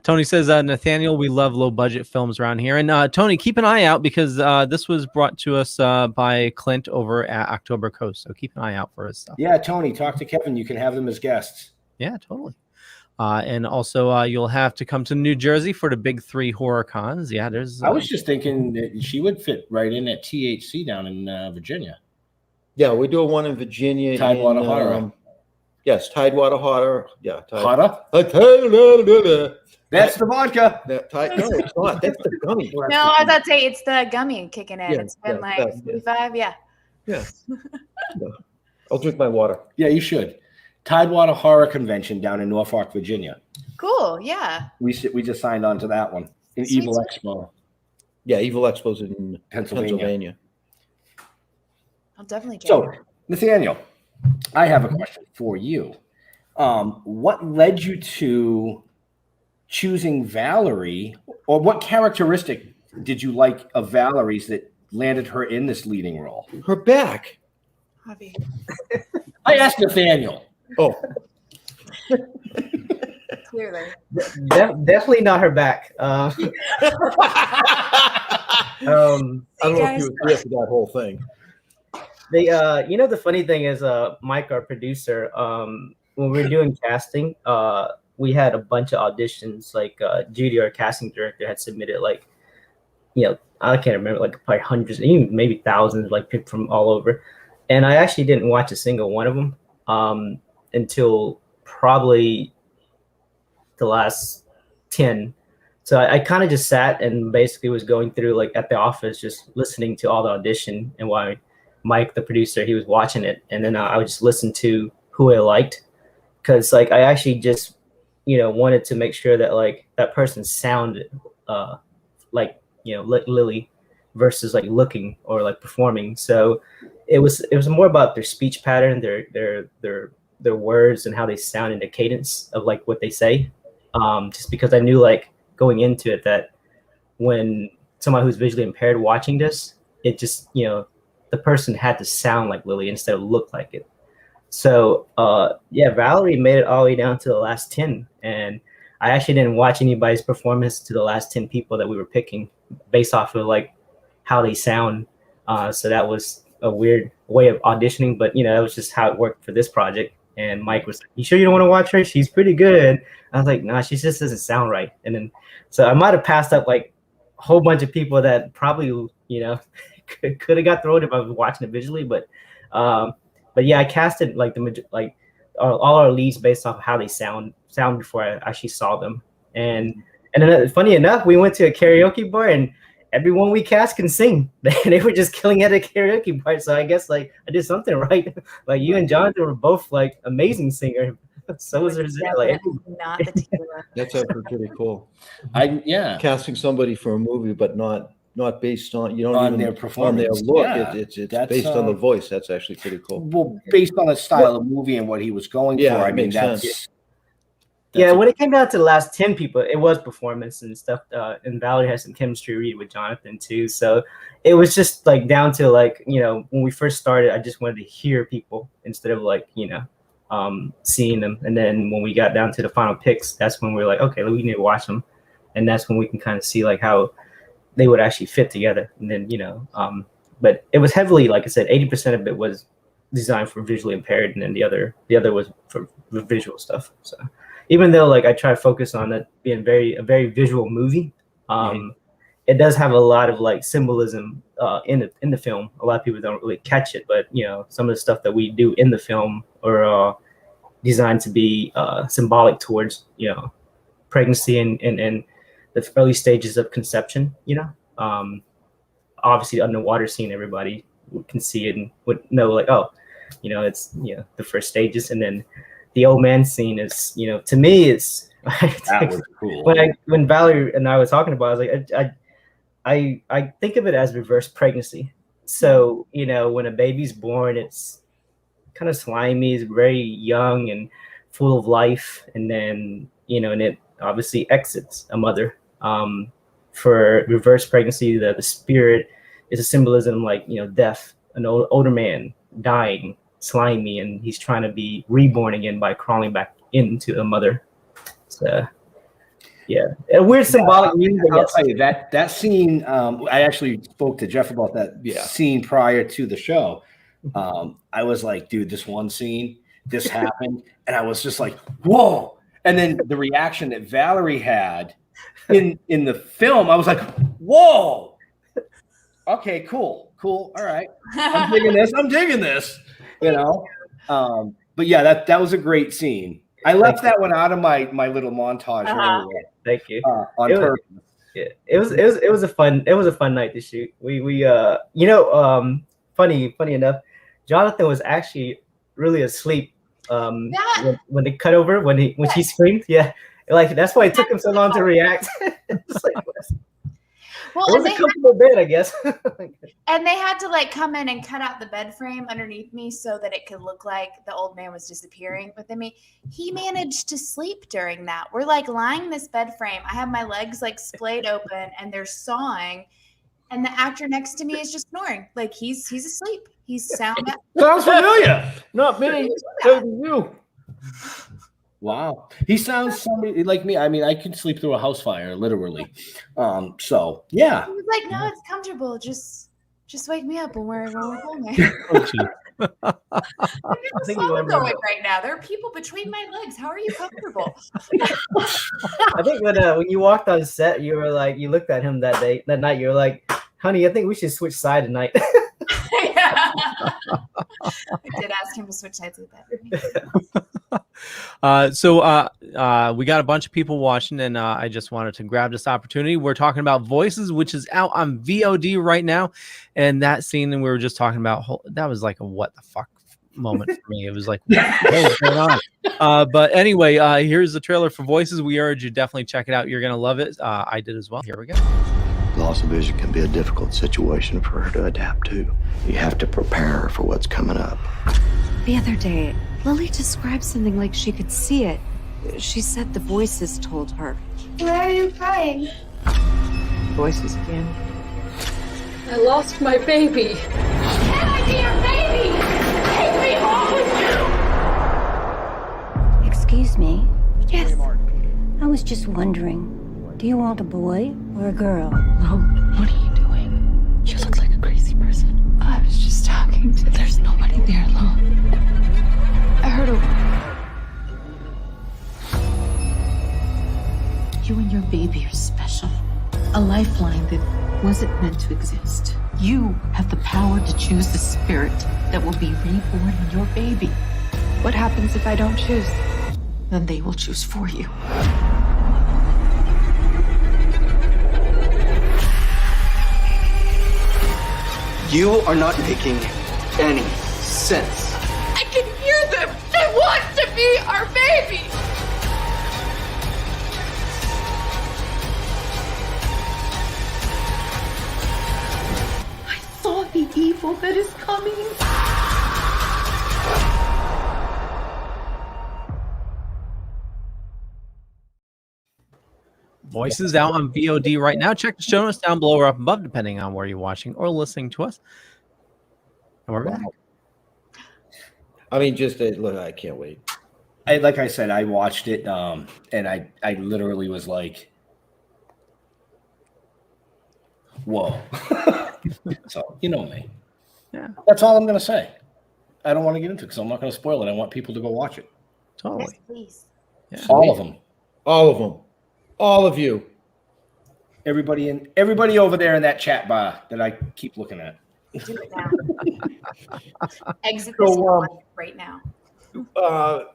Tony says, Nathaniel, we love low budget films around here. And Tony, keep an eye out because this was brought to us by Clint over at October Coast. So keep an eye out for his stuff. Yeah, Tony, talk to Kevin. You can have them as guests. Yeah, totally. And also, you'll have to come to New Jersey for the big 3 horror cons. Yeah, there's. I was just thinking that she would fit right in at THC down in Virginia. Yeah, we're doing one in Virginia. Tidewater Horror. Yes, Tidewater Horror. Yeah, Hotter? That's the vodka. No, it's not. That's the gummy. No, I was about to say it's the gummy kicking in. Yeah, It's been like 45. Yeah. Yeah. I'll drink my water. Yeah, you should. Tidewater Horror Convention down in Norfolk, Virginia. Cool. Yeah. We just signed on to that one. In Sweet, Evil sweet. Expo. Yeah, Evil Expo's in Pennsylvania. I'll definitely check. So, Nathaniel, I have a question for you. What led you to choosing Valerie, or what characteristic did you like of Valerie's that landed her in this leading role? Her back. I asked Nathaniel. Oh. Clearly. Definitely not her back. I don't know if you were here for that whole thing. They, the funny thing is, Mike, our producer, when we were doing casting, we had a bunch of auditions. Like Judy, our casting director, had submitted I can't remember, like probably hundreds, even maybe thousands, like picked from all over. And I actually didn't watch a single one of them until probably the last 10. So I kind of just sat and basically was going through, like at the office, just listening to all the audition, and while Mike, the producer, he was watching it. And then I would just listen to who I liked. Cause like, I actually just, wanted to make sure that like that person sounded like, Lilly versus like looking or like performing. So it was more about their speech pattern, their words and how they sound in the cadence of like what they say. Just because I knew like going into it that when someone who's visually impaired watching this, it just, you know, the person had to sound like Lilly instead of look like it. So yeah, Valerie made it all the way down to the last 10, and I actually didn't watch anybody's performance to the last 10 people that we were picking based off of like how they sound. So that was a weird way of auditioning, but you know, that was just how it worked for this project. And Mike was like, "You sure you don't want to watch her? She's pretty good." I was like, "Nah, she just doesn't sound right." And then, so I might have passed up like a whole bunch of people that probably, you know, could have got thrown if I was watching it visually. But yeah, I casted like all our leads based off of how they sound before I actually saw them. And then funny enough, we went to a karaoke bar and everyone we cast can sing. They were just killing at a karaoke bar. So I guess like I did something right. Like you and Jonathan were both like amazing singers. So was Rosetta. Like, not the tequila. That's actually pretty cool. Yeah. Casting somebody for a movie, but not based on, you don't On even their on their performance. look. Yeah. It's That's, based on the voice. That's actually pretty cool. Well, based on the style of movie and what he was going Yeah, for, I it mean, makes that's sense. yeah, when it came down to the last 10 people, it was performance and stuff. And Valerie has some chemistry read with Jonathan too. So it was just like down to like, you know, when we first started, I just wanted to hear people instead of like, you know, seeing them. And then when we got down to the final picks, that's when we were like, okay, we need to watch them. And that's when we can kind of see like how they would actually fit together. And then, you know, but it was heavily, like I said, 80% of it was designed for visually impaired. And then the other was for visual stuff. So even though like I try to focus on it being a very visual movie, it does have a lot of like symbolism in the film. A lot of people don't really catch it, but you know, some of the stuff that we do in the film are designed to be symbolic towards, you know, pregnancy and the early stages of conception. You know, obviously the underwater scene, everybody can see it and would know like, oh, you know, it's, you know, the first stages. And then the old man scene is, you know, to me it's that was cool. When Valerie and I was talking about it, I was like, I think of it as reverse pregnancy. So, you know, when a baby's born, it's kind of slimy, it's very young and full of life. And then, you know, and it obviously exits a mother. For reverse pregnancy, the spirit is a symbolism like, you know, death, an older man dying, slimy, and he's trying to be reborn again by crawling back into a mother. So yeah, a weird symbolic meaning. I'll tell you that scene. I actually spoke to Jeff about that scene prior to the show. I was like, dude, this one scene, this happened, and I was just like, whoa. And then the reaction that Valerie had in the film, I was like, whoa. Okay, cool. All right, I'm digging this. You know, but yeah, that was a great scene. I left that one out of my little montage. Earlier, Thank you. On purpose. Yeah, it was a fun night to shoot. We you know, funny enough, Jonathan was actually really asleep when they cut over when she screamed. Yeah, like that's why it took him so long to react. It's like, well, it was a comfortable bed, I guess. And they had to like come in and cut out the bed frame underneath me so that it could look like the old man was disappearing within me. He managed to sleep during that. We're like lying in this bed frame. I have my legs like splayed open and they're sawing. And the actor next to me is just snoring. Like he's asleep. He's sound. Sounds familiar. Not me. You. Wow. He sounds somebody like me. I mean, I can sleep through a house fire, literally. So yeah. He was like, no, it's comfortable. Just wake me up when we're filming. There's a song going right now. There are people between my legs. How are you comfortable? I think when you walked on set, you were like, you looked at him that night. You were like, honey, I think we should switch side tonight. Yeah. I did ask him to switch sides with that. So we got a bunch of people watching, and I just wanted to grab this opportunity. We're talking about Voices, which is out on VOD right now, and that scene that we were just talking about, that was like a what the fuck moment for me. It was like, what's going on? But anyway, here's the trailer for Voices. We urge you definitely check it out. You're gonna love it. I did as well. Here we go. Loss of vision can be a difficult situation for her to adapt to. You have to prepare her for what's coming up. The other day, Lilly described something like she could see it. She said the voices told her. Why are you crying? Voices again. I lost my baby. Can I be your baby? Take me home with you! Excuse me? Yes. I was just wondering, do you want a boy or a girl? Mom, what are you doing? You look like a crazy person. I was just talking to. There's nobody there alone. I heard a. You and your baby are special. A lifeline that wasn't meant to exist. You have the power to choose the spirit that will be reborn in your baby. What happens if I don't choose? Then they will choose for you. You are not making any sense. I can hear them! They want to be our baby! I saw the evil that is coming. Voices out on VOD right now. Check the show notes down below or up above, depending on where you're watching or listening to us. And we're back. I mean, just look, I can't wait. Like I said, I watched it, and I literally was like, "Whoa!" So you know me. Yeah, that's all I'm gonna say. I don't want to get into it because I'm not going to spoil it. I want people to go watch it. Totally. Yes, please. Yeah. All of them. All of them. All of you. Everybody over there in that chat bar that I keep looking at. Do it now. Exit this right now.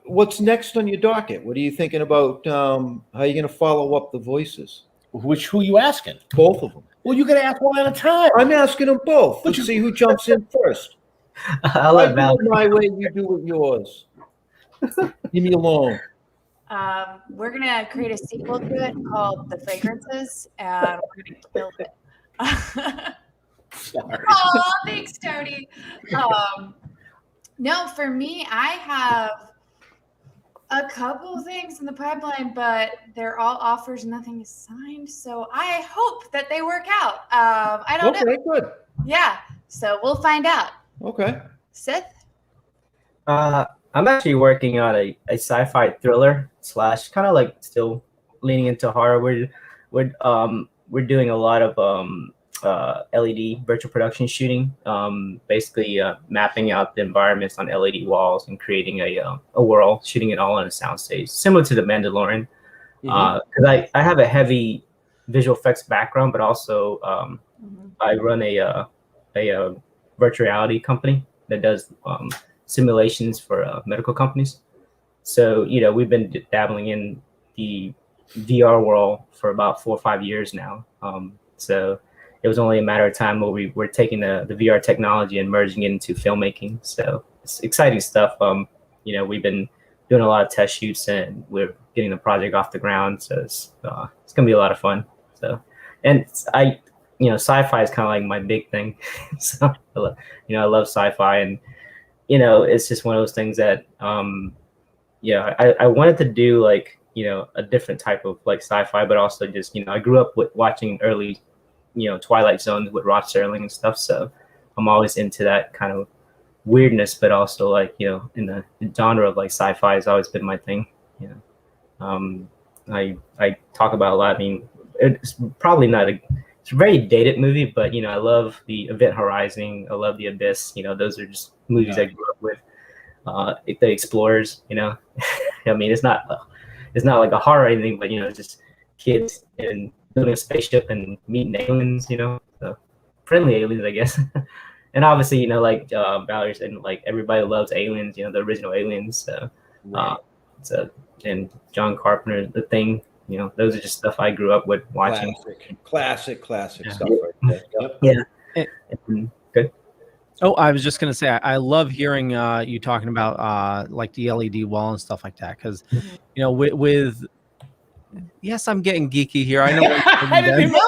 What's next on your docket? What are you thinking about? How are you going to follow up the voices? Who you asking? Both of them. Well, you got to ask one at a time. I'm asking them both. Let's see who jumps in first. I'll let I do Valerie. it my way, you do it yours. Leave me alone. We're gonna create a sequel to it called The Fragrances, and we're gonna kill it. Sorry. Oh, thanks, Tony. No, for me, I have a couple things in the pipeline, but they're all offers. Nothing is signed, so I hope that they work out. I don't know. Okay, good. Yeah, so we'll find out. Okay. Sith? I'm actually working on a sci-fi thriller / kind of like still leaning into horror. We're doing a lot of LED virtual production shooting, basically mapping out the environments on LED walls and creating a world, shooting it all on a soundstage, similar to The Mandalorian. Because I have a heavy visual effects background, but also I run a virtual reality company that does simulations for medical companies. So, we've been dabbling in the VR world for about 4 or 5 years now. So it was only a matter of time where we were taking the VR technology and merging it into filmmaking. So it's exciting stuff. We've been doing a lot of test shoots and we're getting the project off the ground. So it's going to be a lot of fun. So, and sci-fi is kind of like my big thing. So, I love sci-fi, and it's just one of those things that, I wanted to do like, a different type of like sci-fi, but also just, I grew up with watching early, Twilight Zones with Rod Serling and stuff. So I'm always into that kind of weirdness, but also like, in the genre of like sci-fi has always been my thing. I talk about a lot. I mean, it's probably not it's a very dated movie, but I love the Event Horizon. I love the Abyss. Those are just movies I grew up with. The Explorers. I mean, it's not like a horror or anything, but just kids and building a spaceship and meeting aliens. So friendly aliens, I guess. And obviously, like Valerie said, like everybody loves Aliens. The original Aliens. So, and John Carpenter, The Thing. Those are just stuff I grew up with watching. Classic stuff right there. Yeah. Good. Oh, I was just going to say, I love hearing you talking about like the LED wall and stuff like that. Because, with Yes, I'm getting geeky here. I know. No,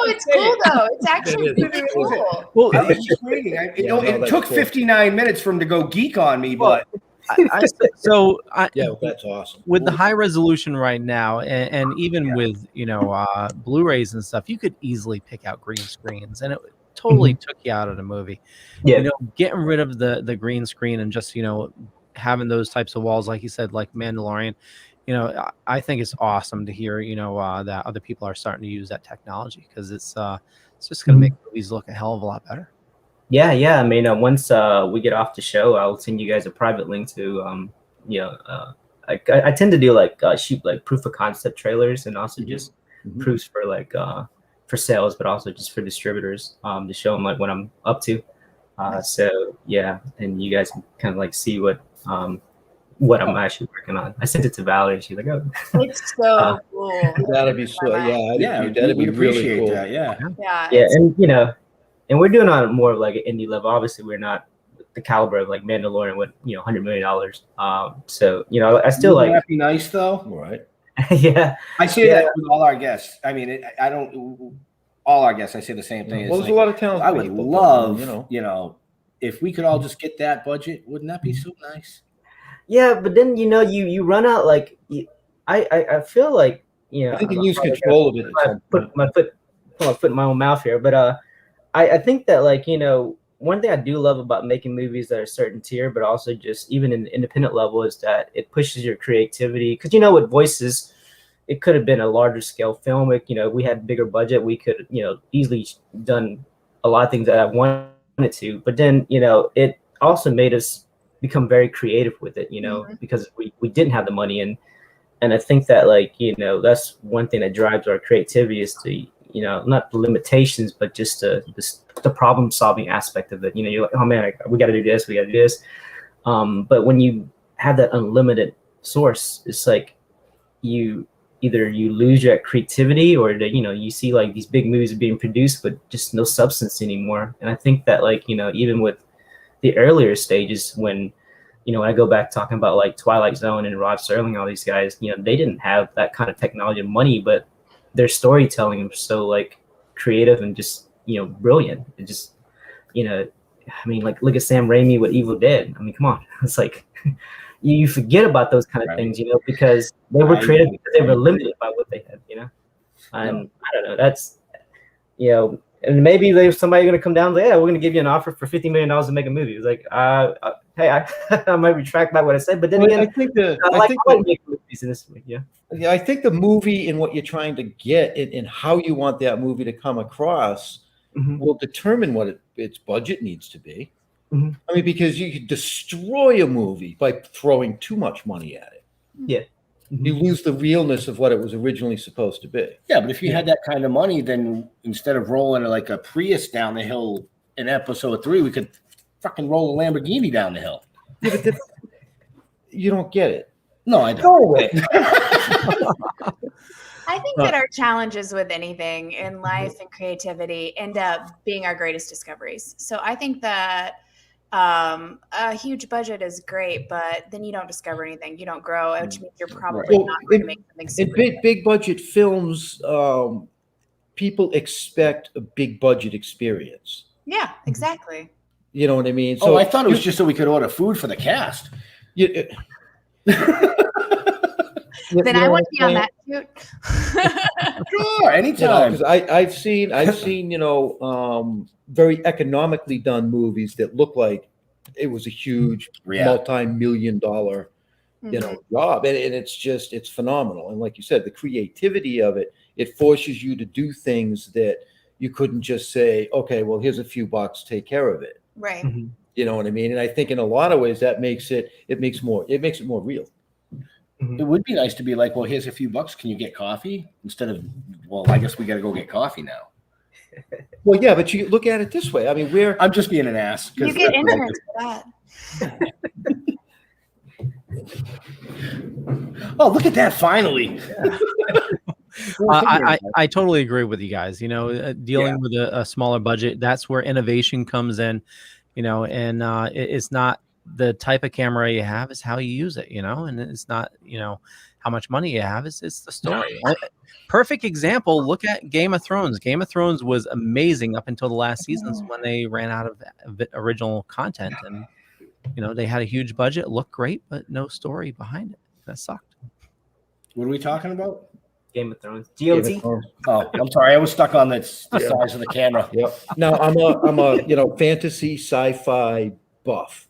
it's cool though. It's actually really cool. Well, I was just waiting. It took 59 minutes for him to go geek on me, but that's awesome. With the high resolution right now, and even with Blu-rays and stuff, you could easily pick out green screens, and it totally took you out of the movie. Yeah, getting rid of the green screen and just having those types of walls, like you said, like Mandalorian. I think it's awesome to hear that other people are starting to use that technology, because it's just going to make movies look a hell of a lot better. Yeah. I mean, once we get off the show, I'll send you guys a private link to I tend to do shoot proof of concept trailers, and also just proofs for sales, but also just for distributors to show them what I'm up to. So yeah, and you guys can kind of see what I'm actually working on. I sent it to Valerie. She's like, "Oh, it's so cool." That'd be so. That'd be really cool. That, yeah, and we're doing on more of an indie level. Obviously, we're not the caliber of Mandalorian with $100 million. So I still Wouldn't that be nice though? Right. Yeah, I say that with all our guests. I mean, I don't. All our guests, I say the same thing. Well, there's a lot of talented I would people, love, if we could all just get that budget. Wouldn't that be so nice? Yeah, but then you run out. I feel like I think you use control of it. Put my foot in my own mouth here, but I think that one thing I do love about making movies that are a certain tier, but also just even in the independent level, is that it pushes your creativity. Because with voices, it could have been a larger scale film. We had bigger budget, we could easily done a lot of things that I wanted to. But then it also made us become very creative with it. Because we didn't have the money, and I think that that's one thing that drives our creativity, is to not the limitations, but just the problem solving aspect of it. You're like, oh man, we got to do this, we got to do this. But when you have that unlimited source, it's like you lose your creativity, or you see these big movies being produced but just no substance anymore. And I think that even with the earlier stages, when when I go back talking about Twilight Zone and Rod Serling, all these guys, they didn't have that kind of technology and money, but their storytelling was so creative and just brilliant. It just I mean, look at Sam Raimi with Evil Dead. I mean, come on, it's you forget about those kind of things, because they were creative because they were limited by what they had, and I don't know, that's and maybe there's somebody going to come down and say, yeah, we're going to give you an offer for $50 million to make a movie. It's hey, I might retract back what I said, but then again, I think make movies in this way. Yeah, I think the movie and what you're trying to get and how you want that movie to come across will determine what its budget needs to be. I mean, because you could destroy a movie by throwing too much money at it. Yeah. You lose the realness of what it was originally supposed to be. Yeah, but if you had that kind of money, then instead of rolling a Prius down the hill in episode 3, we could fucking roll a Lamborghini down the hill. Yeah, but you don't get it. No, I don't. Go away. I think that our challenges with anything in life and creativity end up being our greatest discoveries. So I think that a huge budget is great, but then you don't discover anything. You don't grow, which means you're probably not going to make something super. In big budget films, people expect a big budget experience. Yeah, exactly. You know what I mean? So I thought it was just so we could order food for the cast. Then I want to be on that shoot. Sure, anytime. Because I've seen very economically done movies that look like it was a huge multi-million-dollar job, and it's phenomenal. And like you said, the creativity of it forces you to do things that you couldn't just say, okay, well, here's a few bucks, take care of it. Right. You know what I mean? And I think in a lot of ways that makes it more real. It would be nice to be like, well, here's a few bucks. Can you get coffee? Instead of, well, I guess we got to go get coffee now. Well, yeah, but you look at it this way. I mean, I'm just being an ass. You get interns for that. Oh, look at that! Finally. I totally agree with you guys. Dealing with a smaller budget, that's where innovation comes in. And it's not the type of camera you have, is how you use it. And it's not how much money you have. It's the story. Perfect example. Look at Game of Thrones. Game of Thrones was amazing up until the last seasons when they ran out of original content, and they had a huge budget, looked great, but no story behind it. That sucked. What are we talking about? Game of Thrones. Game of GOT. Thrones. Oh, I'm sorry. I was stuck on the size of the camera. Yep. Now I'm a fantasy sci-fi buff.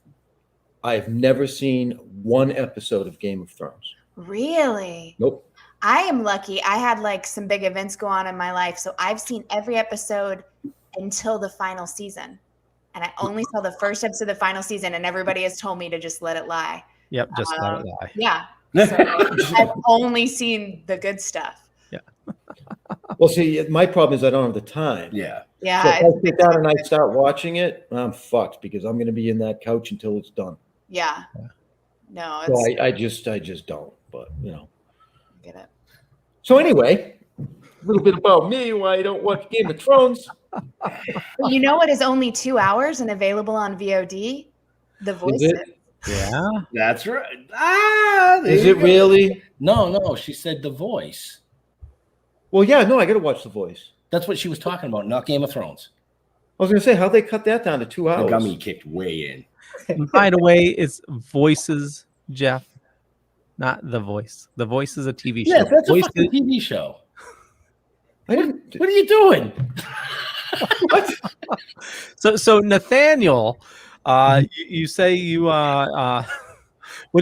I've never seen one episode of Game of Thrones. Really? Nope. I am lucky. I had like some big events go on in my life, so I've seen every episode until the final season, and I only saw the first episode of the final season, and everybody has told me to just let it lie. Yep, just let it lie. Yeah. So I've only seen the good stuff. Yeah. Well, see, my problem is I don't have the time. Yeah. Yeah. So if I sit down and I start watching it, I'm fucked because I'm going to be in that couch until it's done. Yeah. No, So it's I just don't. But get it. So anyway, a little bit about me why I don't watch Game of Thrones. You know what is only 2 hours and available on VOD? The Voices. Yeah. That's right. There Is you it go. really? No. She said The Voice. Well, yeah, no, I got to watch The Voice. That's what she was talking about, not Game of Thrones. I was going to say, how'd they cut that down to 2 hours? The gummy kicked way in. And by the way, it's Voices, Jeff, not The Voice. The Voice is a TV show. Yeah, that's Voice a fucking TV show. I didn't. What are you doing? What? So Nathaniel, you say you what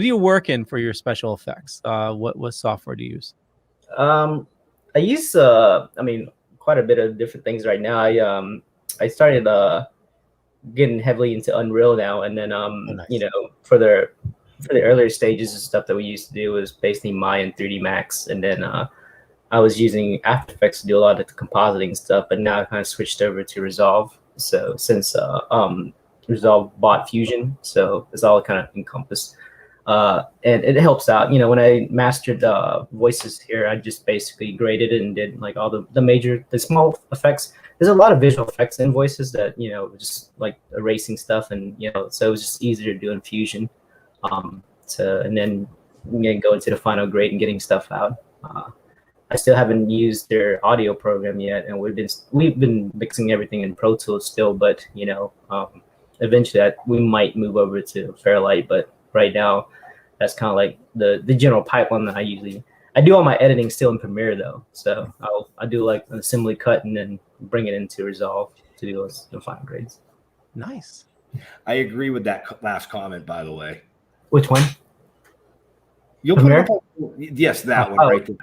do you work in for your special effects? What software do you use? I use quite a bit of different things right now. I started getting heavily into Unreal now, and then nice. for the earlier stages of stuff that we used to do was basically Maya and 3D Max, and then I was using After Effects to do a lot of the compositing stuff, but now I kind of switched over to Resolve. So since Resolve bought Fusion, so it's all kind of encompassed. And it helps out. When I mastered the voices here, I just basically graded it and did like all the small effects. There's a lot of visual effects in voices that, just like erasing stuff, and, so it was just easier to do in Fusion. And then go into the final grade and getting stuff out. I still haven't used their audio program yet, and we've been mixing everything in Pro Tools still, but eventually we might move over to Fairlight, but right now that's kind of like the general pipeline that I do all my editing still in Premiere though, so I do like an assembly cut and then bring it into Resolve to do the final grades. Nice. I agree with that last comment, by the way. Which one? You'll put up, yes, that one right there.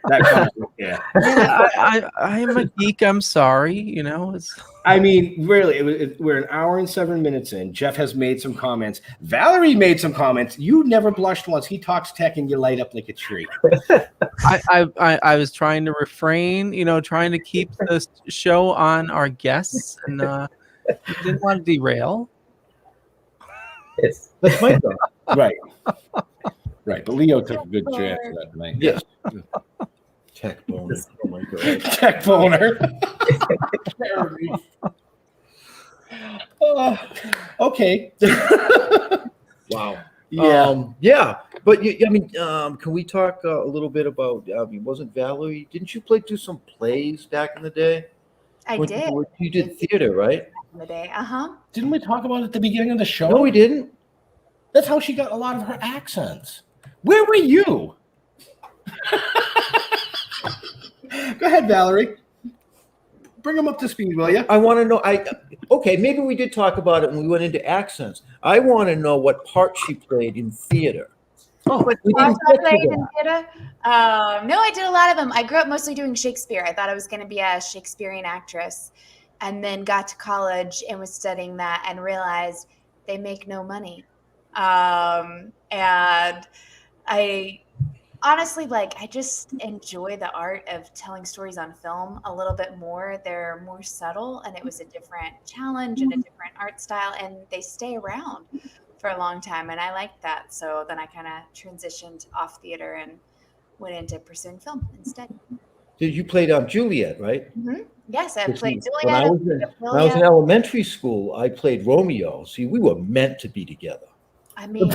That comment, yeah. I am a geek. I'm sorry. It's. I mean, really, we're an hour and 7 minutes in. Jeff has made some comments. Valerie made some comments. You never blushed once. He talks tech and you light up like a tree. I was trying to refrain, trying to keep the show on our guests, and didn't want to derail. That's my job. Right. Right. But Leo took a good chance that night. Yes. Tech boner. Oh my god. Tech boner. Okay. Wow. Yeah. Yeah. But can we talk a little bit about? Wasn't Valerie? Didn't you do some plays back in the day? I did. You did theater, right? Back in the day. Didn't we talk about it at the beginning of the show? No, we didn't. That's how she got a lot of her accents. Where were you? Go ahead, Valerie. Bring them up to speed, will you? I want to know. Okay, maybe we did talk about it when we went into accents. I want to know what part she played in theater. Oh, but we I didn't get to played in that. theater. No, I did a lot of them. I grew up mostly doing Shakespeare. I thought I was going to be a Shakespearean actress, and then got to college and was studying that and realized they make no money. And I honestly, I just enjoy the art of telling stories on film a little bit more. They're more subtle, and it was a different challenge and a different art style, and they stay around for a long time, and I liked that. So then I kind of transitioned off theater and went into pursuing film instead. Did you played Juliet, right? Mm-hmm. Yes, I played When I Juliet. was in elementary school, I played Romeo. See, we were meant to be together. I mean,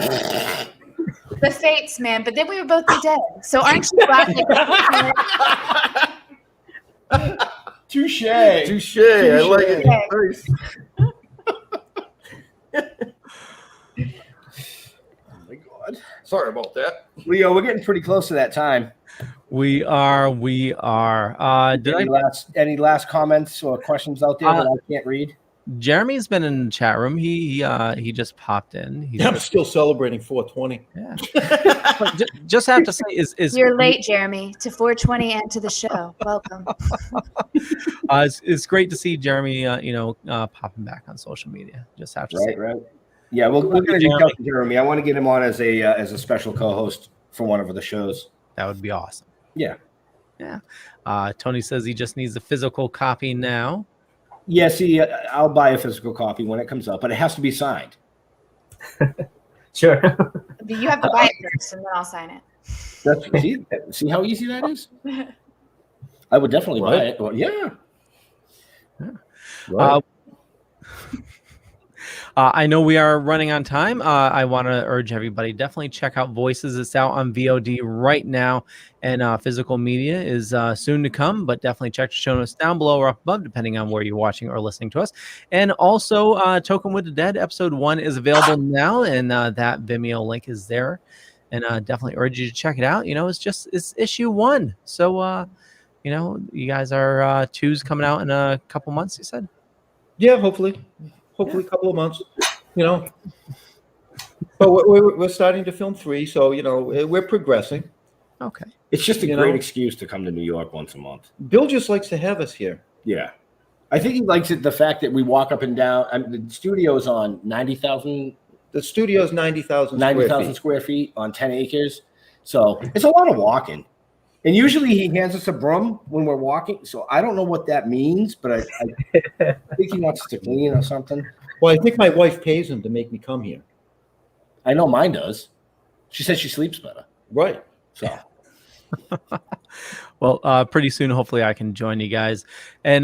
The fates, man. But then we would both be dead. So aren't you glad? Touche. Touche. I like it. Nice. Oh my God. Sorry about that. Leo, we're getting pretty close to that time. We are. Any last comments or questions out there that I can't read? Jeremy's been in the chat room. He just popped in. I'm still celebrating 420. Yeah. just have to say, is You're late, Jeremy, to 420 and to the show. Welcome. It's great to see Jeremy. Popping back on social media. Just have to say, right. Yeah, we're going to reach out to Jeremy. I want to get him on as a special co-host for one of the shows. That would be awesome. Yeah. Tony says he just needs a physical copy now. Yeah, see, I'll buy a physical copy when it comes up, but it has to be signed. Sure. You have to buy it first, and then I'll sign it. See how easy that is? I would definitely buy it. Well, yeah. Right. I know we are running on time. I want to urge everybody, definitely check out Voices. It's out on VOD right now, and physical media is soon to come, but definitely check the show notes down below or up above, depending on where you're watching or listening to us. And also, Token with the Dead, episode 1 is available now, and that Vimeo link is there. And definitely urge you to check it out. It's issue 1. So, you guys are 2's coming out in a couple months, you said? Yeah, hopefully a couple of months, but we're starting to film 3, so we're progressing. Okay, it's just a great excuse to come to New York once a month. Bill just likes to have us here. Yeah, I think he likes it, the fact that we walk up and down. The studio is on 90,000. The studio is 90,000 square feet on 10 acres, so it's a lot of walking. And usually he hands us a broom when we're walking. So I don't know what that means, but I think he wants to clean or something. Well, I think my wife pays him to make me come here. I know mine does. She says she sleeps better. Right. So. Well, pretty soon, hopefully I can join you guys. And,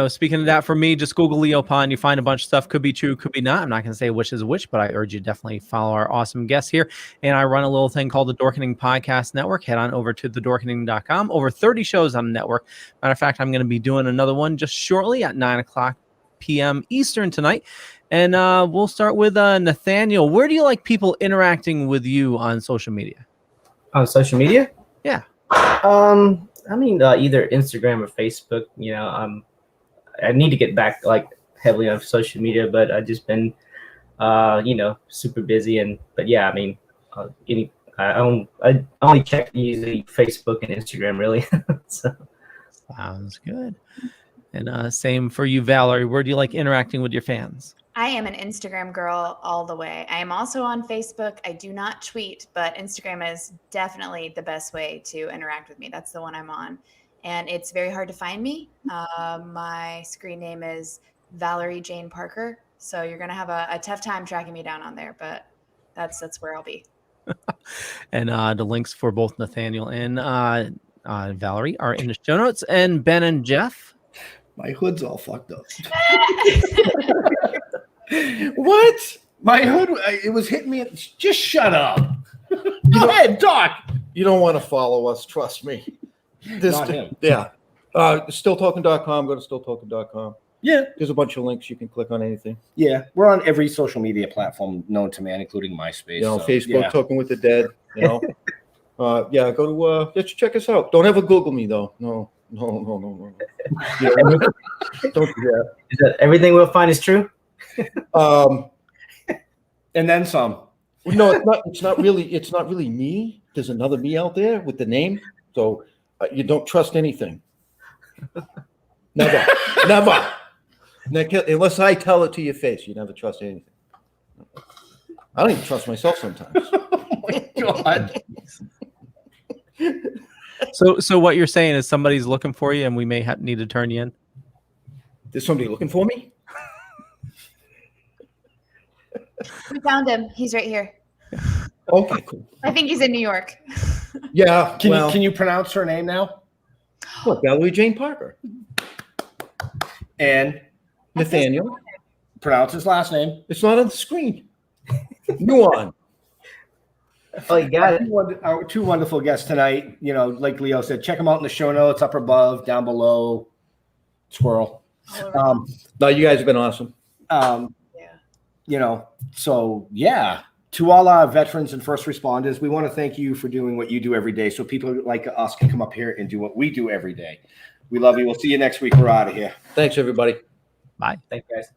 speaking of that, for me, just Google Leo Pond. You find a bunch of stuff. Could be true, could be not. I'm not going to say which is which, but I urge you to definitely follow our awesome guests here. And I run a little thing called the Dorkening Podcast Network. Head on over to thedorkening.com. Over 30 shows on the network. Matter of fact, I'm going to be doing another one just shortly at 9 o'clock p.m. Eastern tonight. And we'll start with Nathaniel. Where do you like people interacting with you on social media? On social media? Yeah. Either Instagram or Facebook. I need to get back heavily on social media, but I've just been, super busy. I only check usually Facebook and Instagram really. So. Sounds good. And same for you, Valerie. Where do you like interacting with your fans? I am an Instagram girl all the way. I am also on Facebook. I do not tweet, but Instagram is definitely the best way to interact with me. That's the one I'm on. And it's very hard to find me. My screen name is Valerie Jane Parker. So you're going to have a tough time tracking me down on there, but that's where I'll be. And the links for both Nathaniel and Valerie are in the show notes. And Ben and Jeff. My hood's all fucked up. What? My hood, it was hitting me. Just shut up. Go ahead, talk. You don't want to follow us, trust me. Not him. Yeah. Stilltalking.com. Go to stilltalking.com. Yeah. There's a bunch of links. You can click on anything. Yeah. We're on every social media platform known to man, including MySpace. Facebook, yeah. Toking with the Dead. Go to just check us out. Don't ever Google me though. No. Don't do that. Is that everything we'll find is true? And then some. No, it's not really me. There's another me out there with the name. So you don't trust anything. Never. Unless I tell it to your face, you never trust anything. I don't even trust myself sometimes. Oh my God. So what you're saying is somebody's looking for you and we may need to turn you in? There's somebody looking for me? We found him. He's right here. Okay, cool. I think he's in New York. Yeah. Can you pronounce her name now? What, Valerie Jane Parker. And Nathaniel. Pronounce his last name. It's not on the screen. Nuon. Oh, you got it. Our two wonderful guests tonight. You know, like Leo said, check them out in the show notes, up above, down below. Squirrel. No, you guys have been awesome. You know, so yeah. To all our veterans and first responders, we want to thank you for doing what you do every day, so people like us can come up here and do what we do every day. We love you. We'll see you next week. We're out of here. Thanks, everybody. Bye. Thanks, guys.